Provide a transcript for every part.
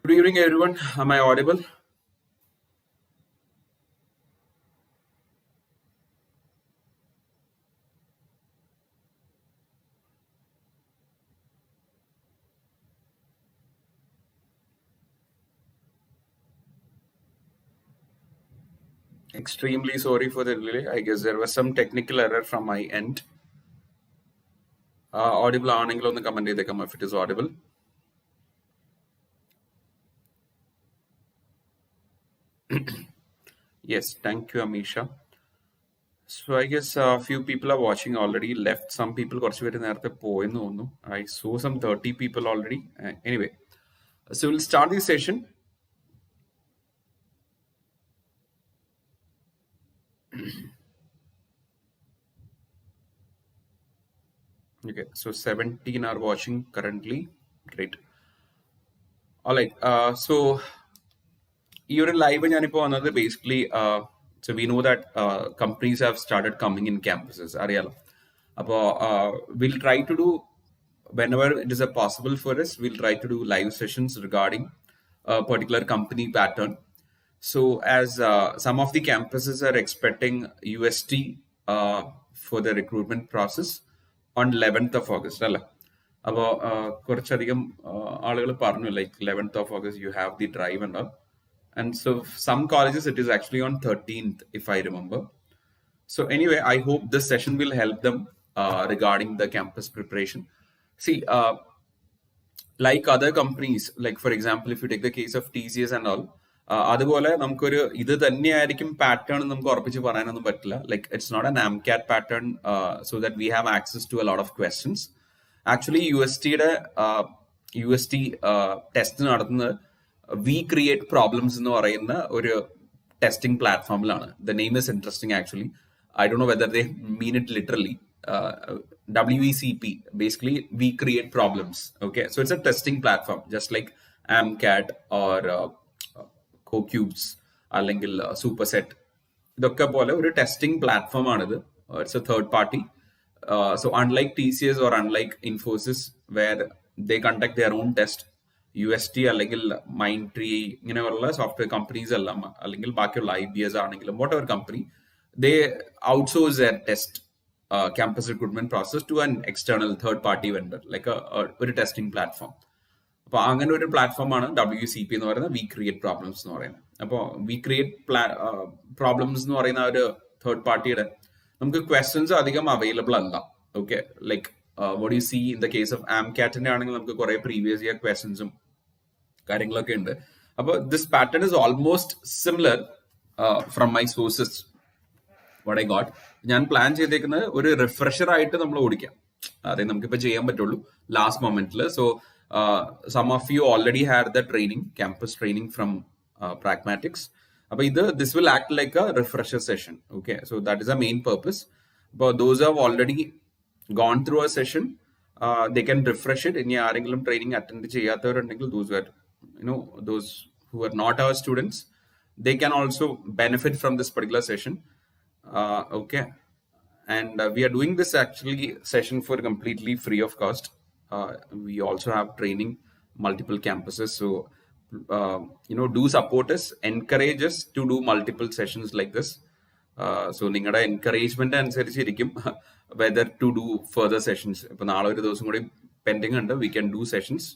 Good evening, everyone. Am I audible? Extremely sorry for the delay. I guess there was some technical error from my end. Audible ആണെങ്കിൽ ഒന്ന് comment ചെയ്തേക്കാം if it is audible. Yes, thank you, Amisha. So I guess a few people are watching already. Left some people കുറച്ച് പേര് നേരത്തെ പോയെന്ന് തോന്നുന്നു. I saw some 30 people already. Anyway, so we'll start this session. Okay, so 17 are watching currently. Great. All right. So ഈ ഒരു live ഞാനിപ്പോൾ വന്നത് basically so we know that companies have started coming in campuses അറിയാലോ അപ്പോൾ will try to do whenever it is possible for us, we'll try to do live sessions regarding a particular company pattern. So as some of the campuses are expecting UST for the recruitment process on 11th of August. അപ്പോൾ കുറച്ചധികം ആളുകൾ പറഞ്ഞു like 11th of August you have the drive and all. And so some colleges it is actually on 13th if I remember. So anyway, I hope this session will help them regarding the campus preparation. See, like other companies, like for example, if you take the case of TCS and all, അതുപോലെ നമുക്കൊരു ഇത് തന്നെയായിരിക്കും pattern നമുക്ക് ഉറപ്പിച്ച് പറയാനൊന്നും പറ്റില്ല. Like it's not an AMCAT pattern so that we have access to a lot of questions. Actually UST test നടത്തുന്നത് we create problems എന്ന് പറയുന്ന ഒരു ടെസ്റ്റിംഗ് പ്ലാറ്റ്ഫോമിലാണ്. The name is interesting actually. I don't know whether they mean it literally. WECP, basically we create problems. Okay, so it's a testing platform just like AMCAT or CoCubes അല്ലെങ്കിൽ Superset. ഇതൊക്കെ പോലെ ഒരു testing platform ആണിത്. It's A third party. So unlike TCS or unlike Infosys where they conduct their own test, UST അല്ലെങ്കിൽ mind tree ഇങ്ങനെയുള്ള software companies എല്ലാം അല്ലെങ്കിൽ ബാക്കിയുള്ള IBS ആണെങ്കിലും what ever company they outsource their test campus recruitment process to an external third party vendor like ഒരു testing platform. അപ്പോൾ അങ്ങനെ ഒരു പ്ലാറ്റ്ഫോമാണ് WCP എന്ന് പറയുന്നത്, വി ക്രിയേറ്റ് പ്രോബ്ലംസ് എന്ന് പറയുന്നത്. അപ്പോൾ വി ക്രിയേറ്റ് പ്രോബ്ലംസ് എന്ന് പറയുന്ന ഒരു തേർഡ് പാർട്ടിയുടെ നമുക്ക് ക്വസ്റ്റ്യൻസ് അധികം അവൈലബിൾ അല്ല. Okay, like what you see in the case of AMCATന്റെ ആണെങ്കിൽ നമുക്ക് കുറെ പ്രീവിയസ് ഇയർ ക്വസ്റ്റ്യൻസും കാര്യങ്ങളൊക്കെ ഉണ്ട്. അപ്പോൾ this pattern is almost similar from my sources what I got. ഞാൻ പ്ലാൻ ചെയ്തേക്കുന്നത് ഒരു റിഫ്രഷർ ആയിട്ട് നമ്മൾ ഓടിക്കാം. അതെ, നമുക്കിപ്പോൾ ചെയ്യാൻ പറ്റുള്ളൂ ലാസ്റ്റ് മൊമെന്റിൽ. So some of you already had the training, campus training from Pragmatics. അപ്പോൾ this will act like a refresher session. Okay, so that is a main purpose. അപ്പോൾ those have already gone through a session, they can refresh it. ഇനി ആരെങ്കിലും training attend ചെയ്യാത്തവരുണ്ടെങ്കിൽ those who are not our students, they can also benefit from this particular session. Okay, and we are doing this actually session for completely free of cost. We also have training multiple campuses, so do support us, encourage us to do multiple sessions like this. So നിങ്ങളുടെ encouragement അനുസരിച്ചിരിക്കും whether to do further sessions. ഇപ്പൊ നാളെ ഒരു ദിവസം കൂടി pending ഉണ്ട്. We can do sessions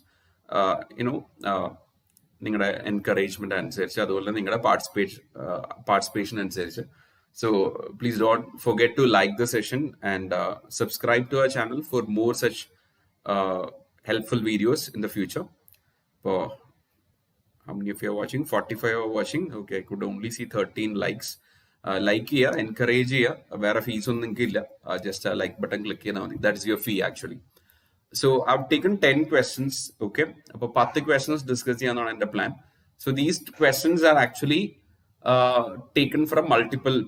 നിങ്ങളുടെ encouragement അനുസരിച്ച്, അതുപോലെ നിങ്ങളുടെ പാർട്ടിസിപ്പേഷൻ അനുസരിച്ച്. So please don't forget to like the session and subscribe to our channel for more such helpful videos in the future. For how many of you are watching? 45 are watching. Okay, I could only see 13 likes. Like here, encourage here. Where fees on just a like button click here. That is your fee actually. So I've taken 10 questions. Okay, about 10 questions discussed here on the plan. So these questions are actually taken from multiple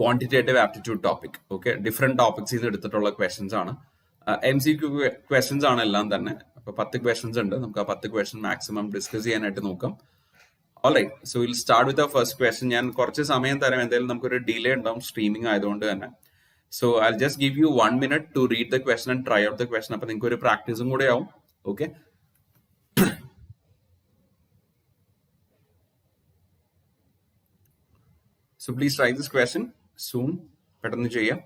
quantitative aptitude topic. Okay, different ടോപ്പിക്സിൽ നിന്ന് എടുത്തിട്ടുള്ള questions ആണ്. MCQ questions ആണ് എല്ലാം തന്നെ. അപ്പൊ 10 questions ഉണ്ട്. നമുക്ക് ആ 10 ക്വസ്റ്റൻ മാക്സിമം ഡിസ്കസ് ചെയ്യാനായിട്ട് നോക്കാം. Alright, so will start with the first question. ഞാൻ കുറച്ച് സമയം തരാം, എന്തായാലും നമുക്കൊരു ഡിലേ ഉണ്ടാവും സ്ട്രീമിംഗ് ആയതുകൊണ്ട് തന്നെ. So I just give you 1 minute to read the question and try out the question. അപ്പൊ നിങ്ങൾക്ക് ഒരു പ്രാക്ടീസും കൂടെ ആവും. Okay, So please try this question soon. പെട്ടെന്ന് ചെയ്യാം.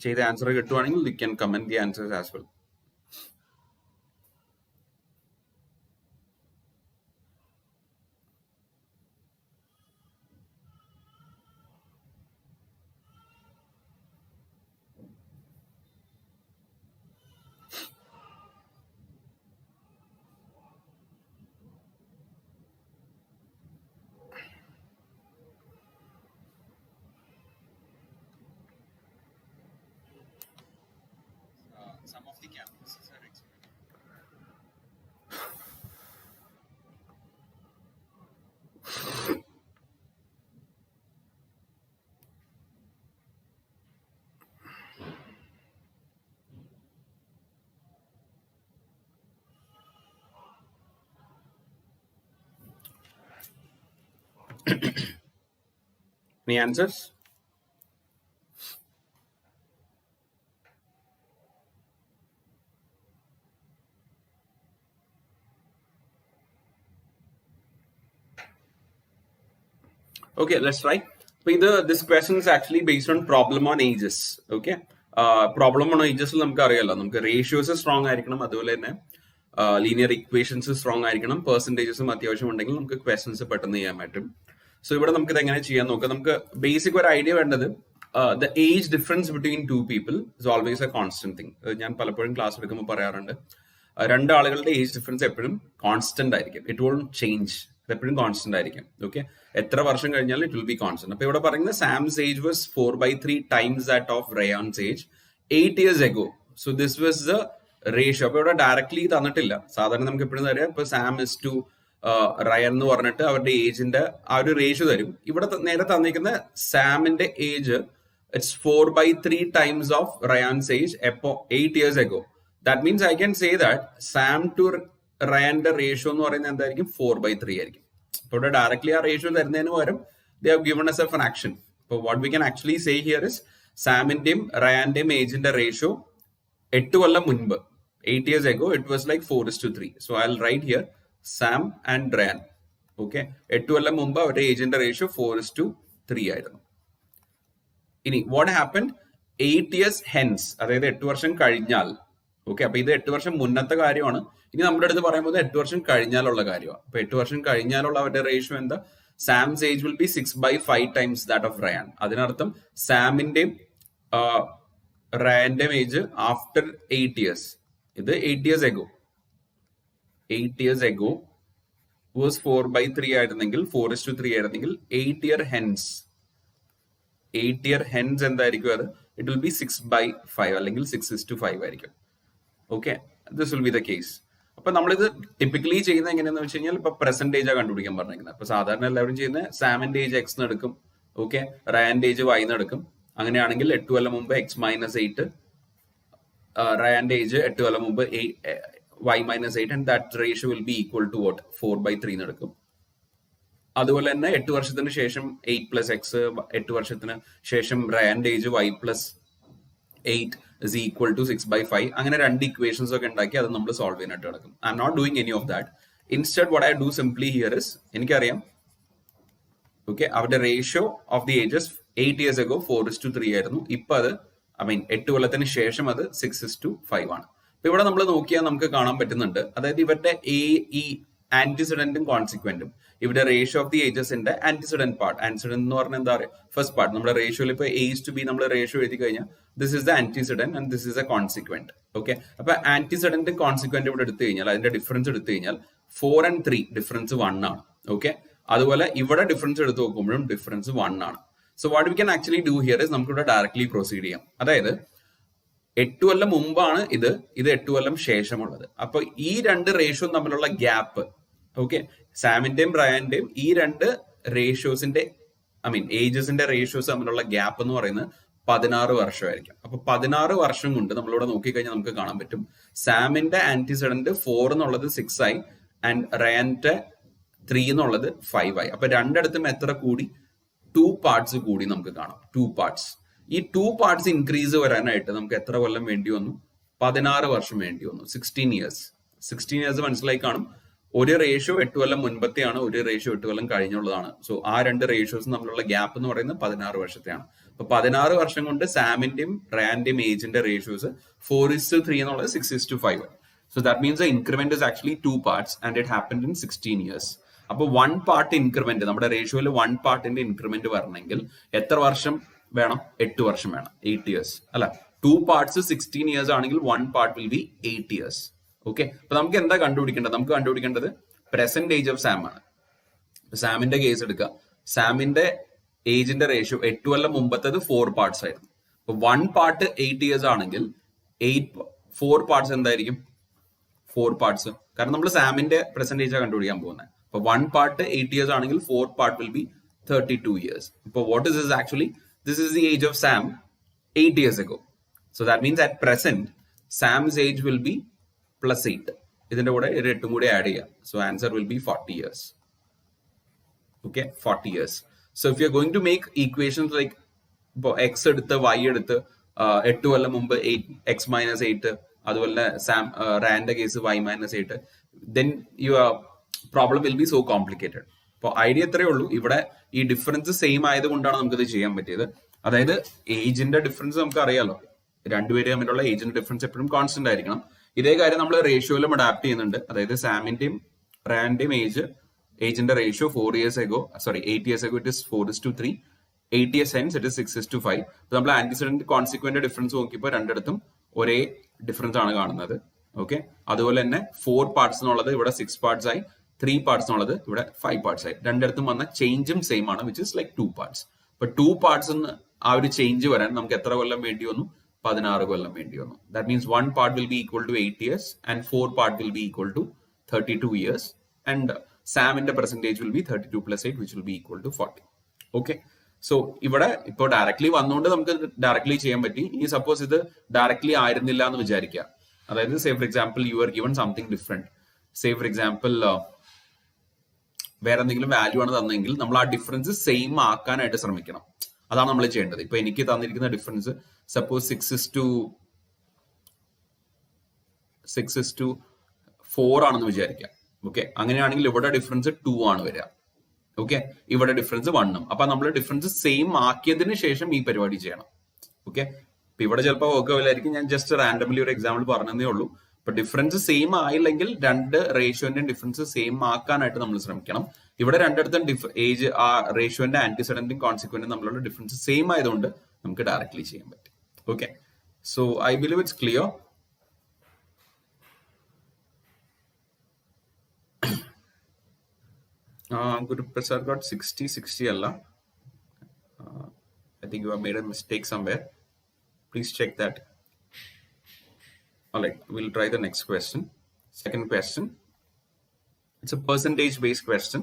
ചെയ്ത ആൻസർ കിട്ടുവാണെങ്കിൽ you can comment the answers as well. Some of the campuses are any answers? Okay, let's try. This question is actually based on problem on ages. Okay, problem on ages നമുക്ക് അറിയാലോ, നമുക്ക് ratios strong ആയിരിക്കണം, അതുപോലെ തന്നെ linear equations strong ആയിരിക്കണം, പെർസെന്റേജസും അത്യാവശ്യം ഉണ്ടെങ്കിൽ നമുക്ക് ക്വസ്റ്റൻസ് പെട്ടെന്ന് ചെയ്യാൻ പറ്റും. സോ ഇവിടെ നമുക്ക് ഇത് എങ്ങനെ ചെയ്യാൻ നോക്കാം. നമുക്ക് ബേസിക് ഒരു ഐഡിയ വേണ്ടത്, the age difference between two people is always A constant thing. ഞാൻ പലപ്പോഴും ക്ലാസ് എടുക്കുമ്പോൾ പറയാറുണ്ട്, രണ്ടാളുകളുടെ ഏജ് ഡിഫറൻസ് എപ്പോഴും കോൺസ്റ്റന്റ് ആയിരിക്കും. ഇറ്റ് വോണ്ട് ചേഞ്ച്, എപ്പോഴും കോൺസ്റ്റന്റ് ആയിരിക്കും. ഓക്കെ, എത്ര വർഷം കഴിഞ്ഞാലും ഇറ്റ് വിൽ ബി കോൺസ്റ്റന്റ്. അപ്പൊ ഇവിടെ പറയുന്നത് Sam's age was 4/3 times that of Ryan's age 8 years ago. So this was the ratio. അപ്പൊ ഇവിടെ ഡയറക്ട്ലി തന്നിട്ടില്ല. സാധാരണ നമുക്ക് എപ്പോഴും തരാം, ഇപ്പൊ സാം ഇസ് ടു റയൻ എന്ന് പറഞ്ഞിട്ട് അവരുടെ ഏജിന്റെ ആ ഒരു റേഷ്യോ തരും. ഇവിടെ നേരെ തന്നിരിക്കുന്ന സാമിന്റെ age it's 4/3 times of Ryan's age എപ്പോ 8 years ago. That means I can say that Sam to റയാന്റെ റേഷ്യോ എന്ന് പറയുന്നത് എന്തായിരിക്കും? 4/3 ആയിരിക്കും. അപ്പോൾ ഇവിടെ ഡയറക്ട്ലി ആ റേഷ്യോ തരുന്നതിന് പകരം they have given us a fraction. അപ്പോൾ what we can actually say here is സാമിന്റെയും റയാന്റെയും ഏജിന്റെ റേഷ്യോ 8 കൊല്ലം മുൻപ് 8 years ago it was like 4:3. So I'll write here Sam and Ryan. Okay, 8 കൊല്ലം മുമ്പ് അവരുടെ ഏജിന്റെ റേഷ്യോ 4:3 ആയിരുന്നു. ഇനി വാട്ട് ഹാപ്പൻഡ് 8 years hence, അതായത് 8 വർഷം കഴിഞ്ഞാൽ. ഓക്കെ, അപ്പൊ ഇത് 8 വർഷം മുന്നത്തെ കാര്യമാണ്. ഇനി നമ്മുടെ അടുത്ത് പറയുമ്പോൾ 8 വർഷം കഴിഞ്ഞാലുള്ള കാര്യമാണ്. അപ്പൊ 8 വർഷം കഴിഞ്ഞാലുള്ള അവരുടെ റേഷ്യോ എന്താ? സാംസ് age will be 6/5 times that of Ryan. അതിനർത്ഥം സാമിന്റെയും റയാന്റെയും ഏജ് ആഫ്റ്റർ 8 years, ഇത് 8 years ago, 8 years ago was 4/3 ആയിരുന്നെങ്കിൽ 4:3 ആയിരുന്നെങ്കിൽ 8 year hence, 8 year hence എന്തായിരിക്കും? അത് ഇറ്റ് വിൽ ബി 6/5 അല്ലെങ്കിൽ 6:5 ആയിരിക്കും. Okay, this will be the case. അപ്പൊ നമ്മളിത് ടിപ്പിക്കലി ചെയ്യുന്നത് എങ്ങനെയാന്ന് വെച്ച് കഴിഞ്ഞാൽ, ഇപ്പൊ പെർസെന്റേജ് കണ്ടുപിടിക്കാൻ പറഞ്ഞിരിക്കുന്നത്. അപ്പൊ സാധാരണ എല്ലാവരും ചെയ്യുന്നത് സാമിന്റെ ഏജ് എക്സ് എടുക്കും, ഓക്കെ, റയാന്റെ ഏജ് വൈ എടുക്കും. അങ്ങനെയാണെങ്കിൽ 8 കൊല്ലം മുമ്പ് x-8, റയാന്റെ ഏജ് 8 കൊല്ലം മുമ്പ് y-8, and that ratio will be equal to what? 4/3 എടുക്കും. അതുപോലെ തന്നെ 8 വർഷത്തിന് ശേഷം 8+x, 8 വർഷത്തിന് ശേഷം റയാന്റെ age y+8 is equal to 6/5. അങ്ങനെ രണ്ട് ഇക്വേഷൻസ് ഒക്കെ ഉണ്ടാക്കി അത് നമ്മൾ സോൾവ് ചെയ്യാനായിട്ട് കിടക്കും. I'm not doing any of that. Instead what I do simply here is, എനിക്കറിയാം ഓക്കെ അവരുടെ ratio of the ages 8 years ago 4:3 ആയിരുന്നു. ഇപ്പൊ അത് 8 കൊല്ലത്തിന് ശേഷം അത് 6:5 ആണ്. അപ്പൊ ഇവിടെ നമ്മൾ നോക്കിയാൽ നമുക്ക് കാണാൻ പറ്റുന്നുണ്ട്, അതായത് ഇവരുടെ ഈ ആന്റിസിഡന്റും കോൺസിക്വന്റും ഇവിടെ ratio of the ഏജസിന്റെ antecedent part. Antecedent എന്ന് പറഞ്ഞാൽ എന്താ പറയുക? First part. നമ്മുടെ റേഷ്യോയിൽ ഇപ്പൊ A:B നമ്മൾ റേഷ്യോ എഴുതി കഴിഞ്ഞാൽ this is the antecedent and this is A consequent. Okay, അപ്പൊ ആന്റിസിഡന്റ് കോൺസിക്വന്റ് ഇവിടെ എടുത്തു കഴിഞ്ഞാൽ അതിന്റെ ഡിഫറൻസ് എടുത്തു കഴിഞ്ഞാൽ 4 and 3 ഡിഫറൻസ് 1 ആണ്. ഓക്കെ, അതുപോലെ ഇവിടെ ഡിഫറൻസ് എടുത്ത് നോക്കുമ്പോഴും ഡിഫറൻസ് 1 ആണ്. So what we can actually do here is, നമുക്ക് ഇവിടെ ഡയറക്ട്ലി പ്രൊസീഡ് ചെയ്യാം. അതായത് 8 കൊല്ലം മുമ്പാണ് ഇത് 8 കൊല്ലം ശേഷമുള്ളത്. അപ്പൊ ഈ രണ്ട് റേഷ്യോ തമ്മിലുള്ള ഗ്യാപ്പ്, ഓക്കെ, സാമിന്റെയും റയാന്റെയും ഈ രണ്ട് റേഷ്യോസിന്റെ ഏജസിന്റെ റേഷ്യോസ് തമ്മിലുള്ള ഗ്യാപ്പ് എന്ന് പറയുന്നത് 16 വർഷമായിരിക്കും. അപ്പൊ 16 വർഷം കൊണ്ട് നമ്മളിവിടെ നോക്കിക്കഴിഞ്ഞാൽ നമുക്ക് കാണാൻ പറ്റും സാമിന്റെ ആന്റിസിഡന്റ് 4 എന്നുള്ളത് 6 ആയി ആൻഡ് റയാന്റെ 3 എന്നുള്ളത് 5 ആയി. അപ്പൊ രണ്ടിടത്തും എത്ര കൂടി? 2 parts കൂടി നമുക്ക് കാണാം. 2 parts. ഈ 2 parts ഇൻക്രീസ് വരാനായിട്ട് നമുക്ക് എത്ര കൊല്ലം വേണ്ടി വന്നു? 16 വർഷം വേണ്ടി വന്നു. 16 ഇയേഴ്സ് മനസ്സിലായി കാണും. ഒരു റേഷ്യോ 8 കൊല്ലം മുൻപത്തെയാണ്, ഒരു റേഷ്യോ 8 കൊല്ലം കഴിഞ്ഞുള്ളതാണ്. സോ ആ രണ്ട് റേഷ്യോസ് തമ്മിലുള്ള ഗ്യാപ്പ് എന്ന് പറയുന്നത് 16 വർഷത്തെയാണ്. അപ്പൊ 16 വർഷം കൊണ്ട് സാമിന്റെയും റാൻഡെയും ഏജിന്റെ റേഷ്യോസ് 4:3 എന്നുള്ളത് 6:5. So that means the increment is actually 2 parts and it happened in 16 years. അപ്പോൾ 1 പാർട്ട് ഇൻക്രിമെന്റ്, നമ്മുടെ റേഷ്യോയിൽ 1 പാർട്ടിന്റെ ഇൻക്രിമെന്റ് വരണമെങ്കിൽ എത്ര വർഷം വേണം? 8 വർഷം വേണം, 8 ഇയേഴ്സ് അല്ല. 2 പാർട്സ് 16 ഇയേഴ്സ് ആണെങ്കിൽ 1 part will B 8 years. Okay, അപ്പൊ നമുക്ക് എന്താ കണ്ടുപിടിക്കേണ്ടത്? നമുക്ക് കണ്ടുപിടിക്കേണ്ടത് പ്രസന്റ് ഏജ് ഓഫ് സാം ആണ്. സാമിന്റെ കേസ് എടുക്കുക. സാമിന്റെ ഏജിന്റെ റേഷ്യോ 8 കൊല്ലം മുമ്പത്തത് 4 പാർട്സ് ആയിരുന്നു. അപ്പൊ 1 പാർട്ട് 8 ഇയേഴ്സ് ആണെങ്കിൽ 4 പാർട്സ് എന്തായിരിക്കും? 4 പാർട്സ്. കാരണം നമ്മൾ സാമിന്റെ പ്രസന്റ് ഏജ് കണ്ടുപിടിക്കാൻ പോകുന്നത്. അപ്പൊ 1 പാർട്ട് 8 ഇയേഴ്സ് ആണെങ്കിൽ 4 പാർട്ട് വിൽ ബി 32 ഇയേഴ്സ്. ഇപ്പൊ what is this actually? This is the age of Sam 8 years ago. So that means at present Sam's age will be +8. ഇതിന്റെ കൂടെ 8 കൂടെ ആഡ് ചെയ്യാം. So answer will be 40 years. Okay, 40 years. So if you're going to make equations like x എടുത്ത് y എടുത്ത് 8 കൊല്ലം മുമ്പ് 8x - 8, അതുപോലെ Sam rand case y - 8, then your problem will be so complicated. അപ്പോൾ ഐഡിയ എത്രയേ ഉള്ളൂ, ഇവിടെ ഈ ഡിഫറൻസ് സെയിം ആയതുകൊണ്ടാണ് നമുക്കിത് ചെയ്യാൻ പറ്റിയത്. അതായത് ഏജിന്റെ ഡിഫറൻസ് നമുക്ക് അറിയാലോ, രണ്ടുപേരും തമ്മിലുള്ള ഏജിന്റെ ഡിഫറൻസ് എപ്പോഴും കോൺസ്റ്റന്റ് ആയിരിക്കണം. ഇതേ കാര്യം നമ്മൾ റേഷ്യോയിലും അഡാപ്റ്റ് ചെയ്യുന്നുണ്ട്. അതായത് സാമിന്റെയും റാൻഡെയും ഏജിന്റെ ratio 8 years ago it is 4:3, 8 years hence it is 6:5. അപ്പൊ നമ്മൾ ആന്റിസിഡന്റ് കോൺസിക്വന്റ് ഡിഫറൻസ് നോക്കിയപ്പോൾ രണ്ടിടത്തും ഒരേ ഡിഫറൻസ് ആണ് കാണുന്നത്. ഓക്കെ, അതുപോലെ തന്നെ 4 പാർട്സ് എന്നുള്ളത് ഇവിടെ 6 പാർട്സ് ആയി, 3 പാർട്സ് എന്നുള്ളത് ഇവിടെ 5 പാർട്സ് ആയി. രണ്ടിടത്തും വന്ന ചേഞ്ചും സെയിം ആണ്, വിച്ച് ഇസ് ലൈക്ക് 2 പാർട്സ്. അപ്പൊ 2 പാർട്സ് ആ ഒരു ചേഞ്ച് വരാൻ നമുക്ക് എത്ര കൊല്ലം വേണ്ടി വന്നു? 16 കൊല്ലം വേണ്ടി വന്നു. That means 1 part will be equal to 8 years and 4 part will be equal to 32 years and സാമിന്റെ percentage will be 32 + 8 which will be equal to 40. Okay, so ഇവിടെ ഇപ്പോൾ ഡയറക്ട്ലി വന്നുകൊണ്ട് നമുക്ക് ഡയറക്ട്ലി ചെയ്യാൻ പറ്റി. ഇനി സപ്പോസ് ഇത് ഡയറക്ട്ലി ആയിരുന്നില്ല എന്ന് വിചാരിക്കുക. അതായത് say for example you are given something different. Say for example വേറെ എന്തെങ്കിലും വാല്യൂ ആണ് തന്നെങ്കിൽ നമ്മൾ ആ ഡിഫറൻസ് സെയിം ആക്കാനായിട്ട് ശ്രമിക്കണം. അതാണ് നമ്മൾ ചെയ്യേണ്ടത്. ഇപ്പൊ എനിക്ക് തന്നിരിക്കുന്ന ഡിഫറൻസ് സപ്പോസ് 6:4 ആണെന്ന് വിചാരിക്കാം. ഓക്കെ, അങ്ങനെയാണെങ്കിൽ ഇവിടെ ഡിഫറൻസ് 2 ആണ് വരിക. ഓക്കെ, ഇവിടെ ഡിഫറൻസ് 1. അപ്പൊ നമ്മൾ ഡിഫറൻസ് സെയിം ആക്കിയതിന് ശേഷം ഈ പരിപാടി ചെയ്യണം. ഓക്കെ, ഇപ്പൊ ഇവിടെ ചിലപ്പോൾ വർക്ക് ആവില്ലായിരിക്കും. ഞാൻ ജസ്റ്റ് റാൻഡംലി ഒരു എക്സാമ്പിൾ പറഞ്ഞതേ ഉള്ളൂ. ഇപ്പൊ ഡിഫറൻസ് സെയിം ആയില്ലെങ്കിൽ രണ്ട് റേഷ്യോന്റെ ഡിഫറൻസ് സെയിം ആക്കാനായിട്ട് നമ്മൾ ശ്രമിക്കണം. ഇവിടെ രണ്ടിടത്തും ഏജ് ആ റേഷ്യോന്റെ ആന്റിസിഡന്റും കോൺസിക്വന്റും തമ്മിലുള്ള ഡിഫറൻസ് സെയിം ആയതുകൊണ്ട് നമുക്ക് ഡയറക്ട്ലി ചെയ്യാൻ പറ്റും. Okay, so I believe it's clear. Guruprasad got 60 അല്ല. I think you have made a mistake somewhere. Please check that. All right, we'll try the next question. Second question. It's a percentage based question.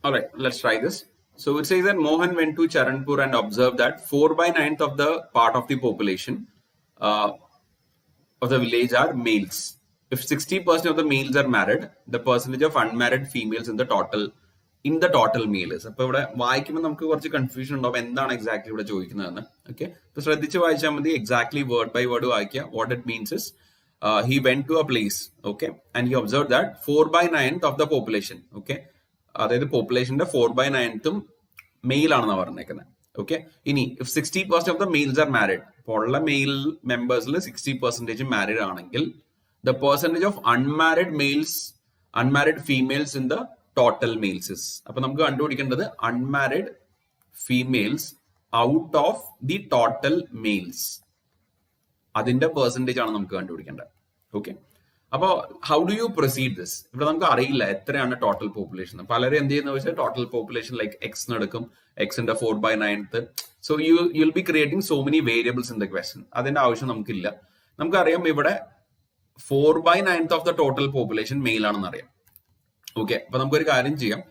All right, let's try this. So it says that Mohan went to Charanpur and observed that 4/9 of the part of the population of the village are males. If 60% of the males are married, the percentage of unmarried females in the total male is. അപ്പൊ ഇവിടെ വായിക്കുമ്പോൾ നമുക്ക് കുറച്ച് confusion ഉണ്ടാവും, എന്താണ് exactly ഇവിടെ ചോദിക്കുന്നതെന്ന്. Okay, അപ്പൊ ശ്രദ്ധിച്ച് വായിച്ചാൽ മതി. എക്സാക്ട്ലി വേർഡ് ബൈ വേർഡ് വായിക്കുക. What it means is he went to a place, okay, and he observed that 4/9 of the population, okay, അതായത് പോപ്പുലേഷന്റെ 4/9 മെയിൽ ആണെന്ന് പറഞ്ഞേക്കുന്നത്. Okay. If 60% of the males are married, all male members 60% married ആണെങ്കിൽ the percentage of unmarried females in the total males is. അപ്പോൾ നമുക്ക് കണ്ടുപിടിക്കേണ്ടത് unmarried females out of the total males. അതിന്റെ percentage ആണ് നമുക്ക് കണ്ടുപിടിക്കേണ്ടത്. ഓക്കെ. അപ്പോൾ how do you proceed this? ഇവിടെ നമുക്ക് അറിയില്ല എത്രയാണ് ടോട്ടൽ പോപ്പുലേഷൻ. പലരും എന്ത് ചെയ്യുന്ന വെച്ചാൽ ടോട്ടൽ പോപ്പുലേഷൻ ലൈക്ക് എക്സ് എടുക്കും, എക്സിന്റെ 4/9. So you will be creating so many variables in the question. അതിന്റെ ആവശ്യം നമുക്കില്ല. നമുക്കറിയാം ഇവിടെ 4/9 ഓഫ് ദ ടോട്ടൽ പോപ്പുലേഷൻ മെയിൽ ആണെന്ന് അറിയാം. ഓക്കെ. അപ്പൊ നമുക്കൊരു കാര്യം ചെയ്യാം.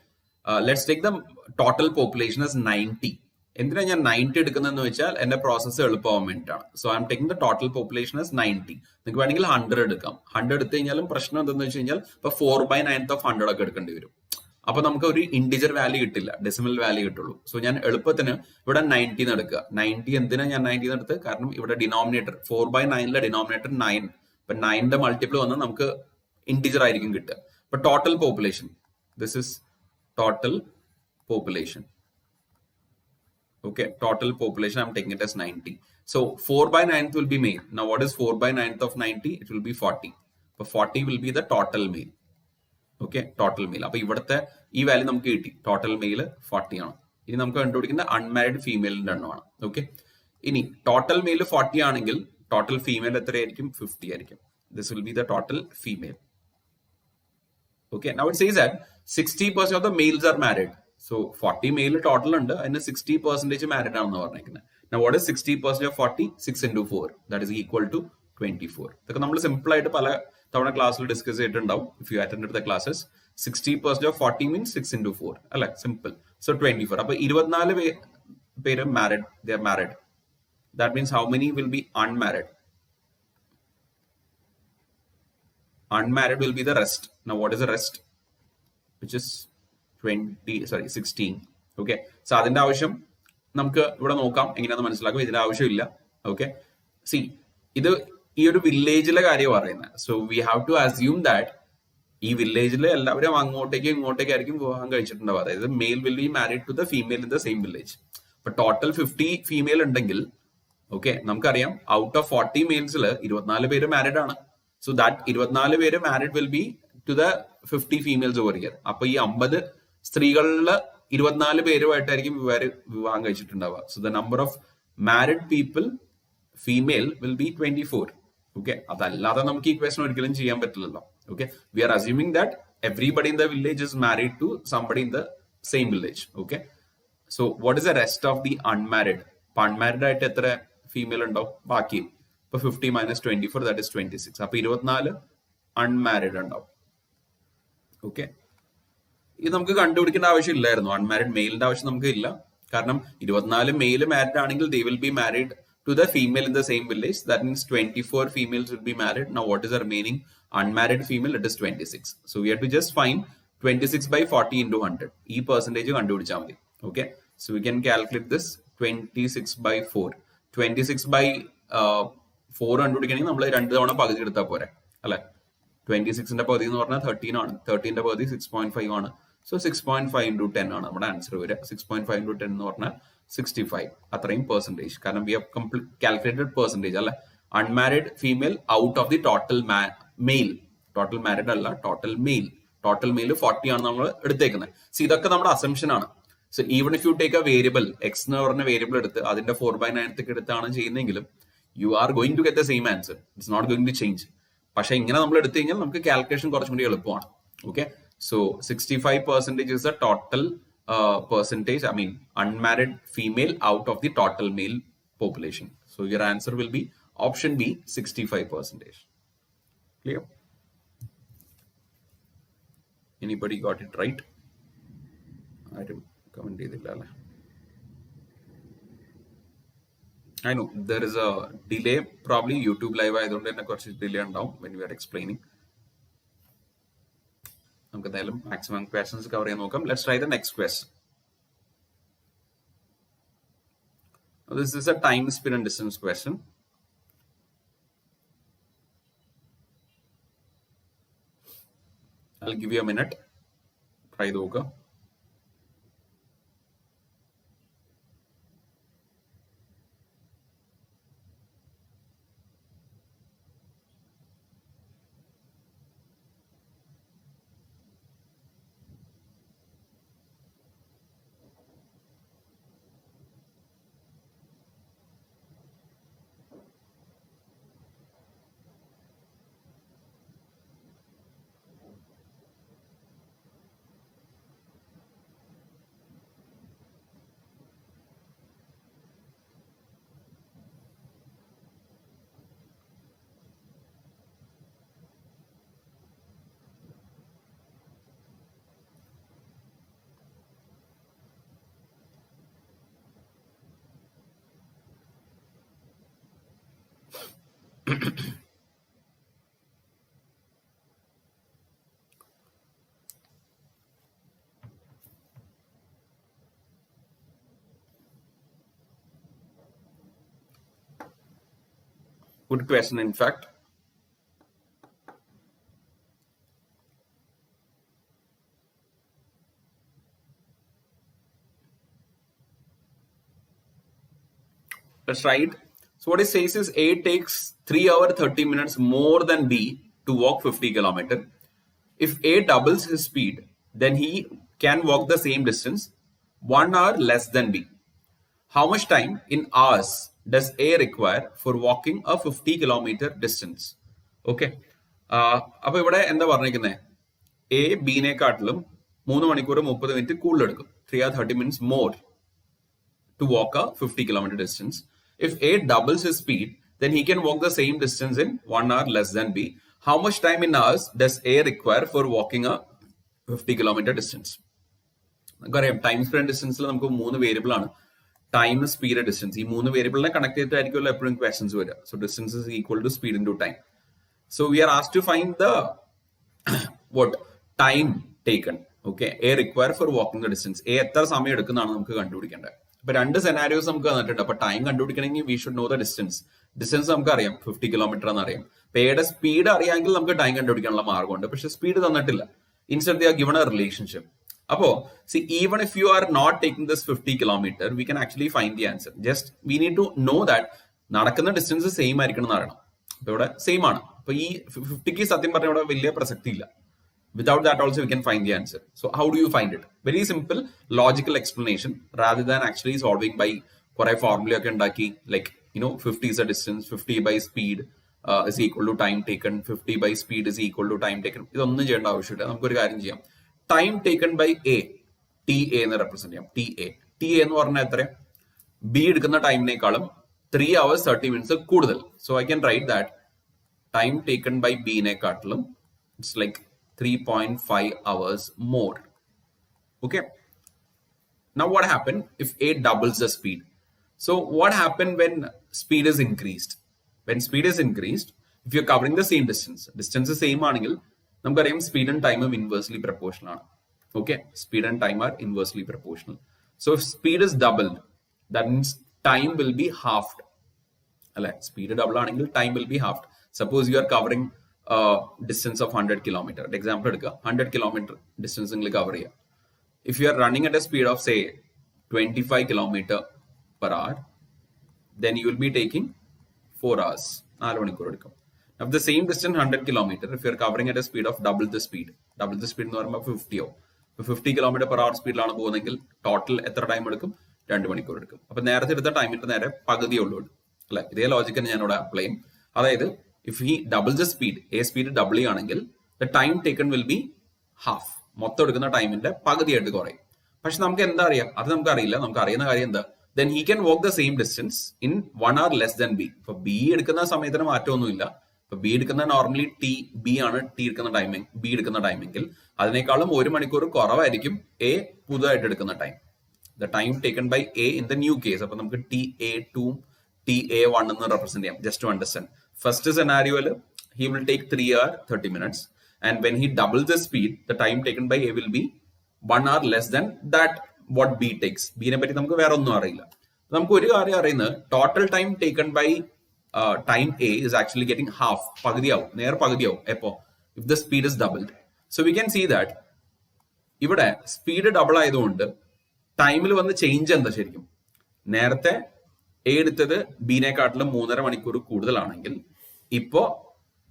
Let's take the total population as 90. എന്തിനാ ഞാൻ 90 എടുക്കുന്നതെന്ന് വെച്ചാൽ എന്റെ പ്രോസസ്സ് എളുപ്പമാവാൻ വേണ്ടിയിട്ടാണ്. So I am taking the total population as 90. നിങ്ങൾക്ക് വേണമെങ്കിൽ 100 എടുക്കാം. 100 എടുത്തു കഴിഞ്ഞാലും പ്രശ്നം എന്താണെന്ന് വെച്ച് കഴിഞ്ഞാൽ ഇപ്പൊ 4/9 ഓഫ് 100 ഒക്കെ എടുക്കേണ്ടി വരും. അപ്പൊ നമുക്ക് ഒരു ഇന്റിജർ വാല്യൂ കിട്ടില്ല, ഡെസിമൽ വാല്യൂ കിട്ടുള്ളൂ. സോ ഞാൻ എളുപ്പത്തിന് ഇവിടെ 90 എടുക്കുക. 90 എന്തിനാ ഞാൻ 90 എടുത്ത്? കാരണം ഇവിടെ ഡിനോമിനേറ്റർ 4/9 ഡിനോമിനേറ്റർ 9. ഇപ്പൊ 9 മൾട്ടിപ്പിൾ വന്നാൽ നമുക്ക് ഇന്റിജർ ആയിരിക്കും കിട്ടുക. ഇപ്പൊ total population, this is total population. Okay, total population I'm taking it as 90. So 4/9 will be male. Now what is 4/9 of 90? It will be 40. But 40 will be the total male. Okay, total male. അപ്പോൾ ഇവിടുത്തെ ഈ value നമുക്ക് കിട്ടി. Total male 40 ആണ്. ഇനി നമുക്ക് കണ്ടുപിടിക്കുന്ന unmarried ഫീമെയിലിന്റെ എണ്ണമാണ്. ഓക്കെ. ഇനി ടോട്ടൽ മെയിൽ 40 ആണെങ്കിൽ ടോട്ടൽ ഫീമെയിൽ എത്രയായിരിക്കും? 50 ആയിരിക്കും. This will be the total female. Okay, now it says that 60% of the males are married. So 40 male total ഉണ്ട്, അതിന് 60% മാരിഡ് ആണെന്ന് പറഞ്ഞിരിക്കുന്നത്. Now what is 60% of 40? 6 into 4. That is equal to 24. ഇതൊക്കെ നമ്മൾ simple ആയിട്ട് പല തവണ ക്ലാസ്സിൽ ഡിസ്കസ് ചെയ്തിട്ടുണ്ടാവും. If you attended the classes, 60% of 40 means 6 into 4. അല്ലെ, സിമ്പിൾ. So 24. അപ്പൊ 24 പേര് married. They are married. That means how many will be unmarried? Unmarried will be the rest. Now what is the rest? Which is 16. Okay. So അതിന്റെ ആവശ്യം നമുക്ക് ഇവിടെ നോക്കാം, എങ്ങനെയാണെന്ന് മനസ്സിലാക്കും. ഇതിന്റെ ആവശ്യമില്ല. ഓക്കെ. സി, ഇത് ഈ ഒരു വില്ലേജിലെ കാര്യം പറയുന്നത്. So we have to assume that ഈ വില്ലേജിലെ എല്ലാവരും അങ്ങോട്ടേക്ക് ഇങ്ങോട്ടേക്കായിരിക്കും വിവാഹം കഴിച്ചിട്ടുണ്ടാവുക. അതായത് male will be married to the female in the same village. അപ്പൊ ടോട്ടൽ 50 ഫീമെയിൽ ഉണ്ടെങ്കിൽ ഓക്കെ, നമുക്കറിയാം ഔട്ട് ഓഫ് 40 മെയിൽസിൽ 24 പേര് മാരിഡ് ആണ്. സോ ദാറ്റ് 24 പേര് married will be to the 50 females over here. അപ്പൊ ഈ 50 സ്ത്രീകളില് 24 പേരുമായിട്ടായിരിക്കും വിവാഹം കഴിച്ചിട്ടുണ്ടാവുക. So the number of married people female will be 24. Okay. അതല്ലാതെ നമുക്ക് ഈ ക്വസ്റ്റൻ ഒരിക്കലും ചെയ്യാൻ പറ്റില്ലല്ലോ. Okay. We are assuming that everybody in the village is married to somebody in the same village. Okay. So what is the rest of the unmarried? അപ്പൊ unmarried ആയിട്ട് എത്ര female ഉണ്ടാവും ബാക്കി? ഇപ്പൊ 50 - 24 ദാറ്റ് ഇസ് 26. അപ്പൊ 24 അൺമാരിഡ് ഉണ്ടാവും. Okay. ഇത് നമുക്ക് കണ്ടുപിടിക്കേണ്ട ആവശ്യമില്ലായിരുന്നു. അൺമാരിഡ് മെയിലിന്റെ ആവശ്യം നമുക്ക് ഇല്ല. കാരണം 24 മെയിൽ മാരിഡ് ആണെങ്കിൽ they will be married to the female in the same village. That means 24 females will be married. Now what is the remaining unmarried female? It is 26. So we have to just find 26/40 into 100. ഈ percentage കണ്ടുപിടിച്ചാൽ മതി. Okay. So we can calculate this 26/4. 26/4 കണ്ടുപിടിക്കണമെങ്കിൽ നമ്മൾ 2 തവണ പകുതി എടുത്താൽ പോരെ, അല്ലെ? 26ന്റെ പകുതി എന്ന് പറഞ്ഞാൽ 13 ആണ്. 13ന്റെ പകുതി 6.5 ആണ്. സോ 6.5 into 10 ആണ് നമ്മുടെ ആൻസർ വരിക. 6.5 into 10 എന്ന് പറഞ്ഞാൽ 65. അത്രയും പെർസെന്റേജ്. കാരണം വി ഹാവ് കാൽക്കുലേറ്റഡ് പെർസെന്റേജ്, അല്ലെ? Unmarried female out of the total male. Total married അല്ല, ടോട്ടൽ മെയിൽ. ടോട്ടൽ മെയിൽ 40 ആണ് നമ്മൾ എടുത്തേക്കുന്നത്. സോ ഇതൊക്കെ നമ്മുടെ അസംഷൻ ആണ്. So even if you take a variable X എന്ന് പറഞ്ഞ വേരിയബിൾ എടുത്ത് അതിന്റെ 4/9 എടുത്താണ് ചെയ്യുന്നതെങ്കിലും you are going to get the same answer. It's not going to change. പക്ഷെ ഇങ്ങനെ നമ്മൾ എടുത്തു കഴിഞ്ഞാൽ നമുക്ക് കാൽക്കുലേഷൻ കുറച്ചും കൂടി എളുപ്പമാണ്. Okay. So 65% is the total percentage, I mean unmarried female out of the total male population. So your answer will be option B, 65%. Clear? Anybody got it right? ആരും കമന്റ് ചെയ്തില്ല അല്ലേ? I know there is a delay, probably YouTube live ആയതുകൊണ്ട് തന്നെ കുറച്ച് delay ഉണ്ടാവും when we are explaining. നമുക്ക് എന്തായാലും maximum questions cover ചെയ്യാൻ നോക്കാം. Let's try the next question. This is a time, speed and distance question. I'll give you a minute. Try നോക്കാം. Good question, in fact. That's right. So what it says is A takes 3 hours 30 minutes more than B to walk 50 kilometers. If A doubles his speed, then he can walk the same distance 1 hour less than B. How much time in hours does A require for walking a 50 kilometer distance? Okay. അപ്പോൾ ഇവിടെ എന്താ പറഞ്ഞിരിക്കുന്നത്? A ബിനെക്കാട്ടിലും 3 മണിക്കൂർ 30 minute കൂടുതൽ എടുക്കും. 3 hours 30 minutes more to walk a 50 kilometer distance. If A doubles his speed, then he can walk the same distance in 1 hour less than B. How much time in hours does A require for walking a 50 kilometer distance? നമുക്കറിയാം time speed ഡിസ്റ്റൻസിൽ നമുക്ക് 3 variable ആണ്. Time, speed, distance. ഈ 3 വേരിയബിളിനെ connect ചെയ്തിട്ടായിരിക്കുമല്ലോ എപ്പോഴും questions വരിക. So distance is equal to speed into time ടൈം. So we are asked to find the what time taken. Okay, A require for walking the distance. A എത്ര സമയം എടുക്കുന്നതാണ് നമുക്ക് കണ്ടുപിടിക്കേണ്ടത്. അപ്പൊ 2 സെനാരിയോസ് നമുക്ക് തന്നിട്ടുണ്ട്. അപ്പൊ ടൈം കണ്ടുപിടിക്കണമെങ്കിൽ we should know the distance. Distance നമുക്ക് അറിയാം 50 കിലോമീറ്റർ എന്ന് അറിയാം. അപ്പൊ എയുടെ സ്പീഡ് അറിയാമെങ്കിൽ നമുക്ക് ടൈം കണ്ടുപിടിക്കാനുള്ള മാർഗമുണ്ട്. പക്ഷെ സ്പീഡ് തന്നിട്ടില്ല. Instead they are given a relationship. അപ്പോ see even if you are not taking this 50 kilometre we can actually find the answer. Just we need to know that നടക്കുന്ന ഡിസ്റ്റൻസ് സെയിം ആയിരിക്കണം എന്ന് അറിയണം. അപ്പൊ ഇവിടെ സെയിം ആണ്. അപ്പൊ ഈ 50ക്ക് സത്യം പറഞ്ഞ ഇവിടെ വലിയ പ്രസക്തി ഇല്ല. Without that also we can find the answer. So how do you find it? Very simple logical explanation rather than actually solving by kuറെ formula ഒക്കെ ഉണ്ടാക്കി, like 50 is a distance, 50 by speed is equal to time taken, 50 by speed is equal to time taken. ഇതൊന്നും ചെയ്യേണ്ട ആവശ്യമില്ല. നമുക്കൊരു കാര്യം ചെയ്യാം. Time taken by A, TA എന്ന് represent ചെയ്യാം. TA എന്ന് പറഞ്ഞാൽ എത്ര? B എടുക്കുന്ന ടൈമിനേക്കാളും 3 hours 30 minutes കൂടുതൽ. So I can write that time taken by B നെക്കാട്ടിലും it's like 3.5 hours more. Okay. Now what happened if A doubles the speed? So what happened when speed is increased? When speed is increased, if you're covering the same distance same ആണെങ്കിൽ നമുക്കറിയാം speed and time are inversely proportional ആണ്. Okay, speed and time are inversely proportional. So if speed is doubled, that means time will be halved. അല്ലെ, speed double ആണെങ്കിൽ time will be halved. Suppose you are covering distance of 100 kilometre. Example എടുക്കുക, 100 kilometre distance നിങ്ങൾ cover ചെയ്യുക. If you R running at A speed of say 25 kilometre per hour, then you will be taking 4 hours. 4 മണിക്കൂർ എടുക്കും. Of the same distance 100 kilometer, if you are covering at a speed of double the speed എന്ന് പറയുമ്പോൾ 50 ആവും. 50 kilometre per hour സ്പീഡിലാണ് പോകുന്നതെങ്കിൽ total എത്ര time എടുക്കും? 2 മണിക്കൂർ എടുക്കും. അപ്പൊ നേരത്തെ എടുത്ത ടൈമിന്റെ നേരെ പകുതിയേ ഉള്ളൂ അല്ലെ. ഇതേ ലോജിക്ക് ഞാൻ ഇവിടെ അപ്ലൈ ചെയ്യും. അതായത് if he double the speed, A speed double ആണെങ്കിൽ the time taken will be half. മൊത്തം എടുക്കുന്ന ടൈമിന്റെ പകുതിയായിട്ട് കുറയും. പക്ഷെ നമുക്ക് എന്താ അറിയാം? അത് നമുക്ക് അറിയില്ല. നമുക്ക് അറിയുന്ന കാര്യം എന്താ? then he can walk the same distance in 1 hour less than B. ഇപ്പൊ ബി എടുക്കുന്ന സമയത്തിന് മാറ്റമൊന്നുമില്ല. ഇപ്പൊ ബി എടുക്കുന്ന നോർമലി ബി ആണ് ബി എടുക്കുന്ന ടൈമെങ്കിൽ അതിനേക്കാളും 1 മണിക്കൂർ കുറവായിരിക്കും എ പുതുതായിട്ട് എടുക്കുന്ന time. The time taken by A in the new case. അപ്പൊ നമുക്ക് TA2 TA1 എന്ന് റെപ്രസെന്റ് ചെയ്യാം. Just to understand. ഫസ്റ്റ് സെനാരിയോയില് he will take 3 hours 30 minutes and when he doubles the speed the time taken by A will be 1 hour less than that what B takes. ബിനെ പറ്റി നമുക്ക് വേറെ ഒന്നും അറിയില്ല. നമുക്ക് ഒരു കാര്യം അറിയുന്നത് total time taken by time A is actually getting half. പകുതിയാവും, പകുതിയാവും എപ്പോ? If the speed is doubled. So we can see that ഇവിടെ സ്പീഡ് ഡബിൾ ആയതുകൊണ്ട് ടൈമിൽ വന്ന് ചേഞ്ച് എന്താ ശരിക്കും? നേരത്തെ എ എടുത്തത് ബിനെക്കാട്ടിലും 3.5 മണിക്കൂർ കൂടുതലാണെങ്കിൽ ഇപ്പോ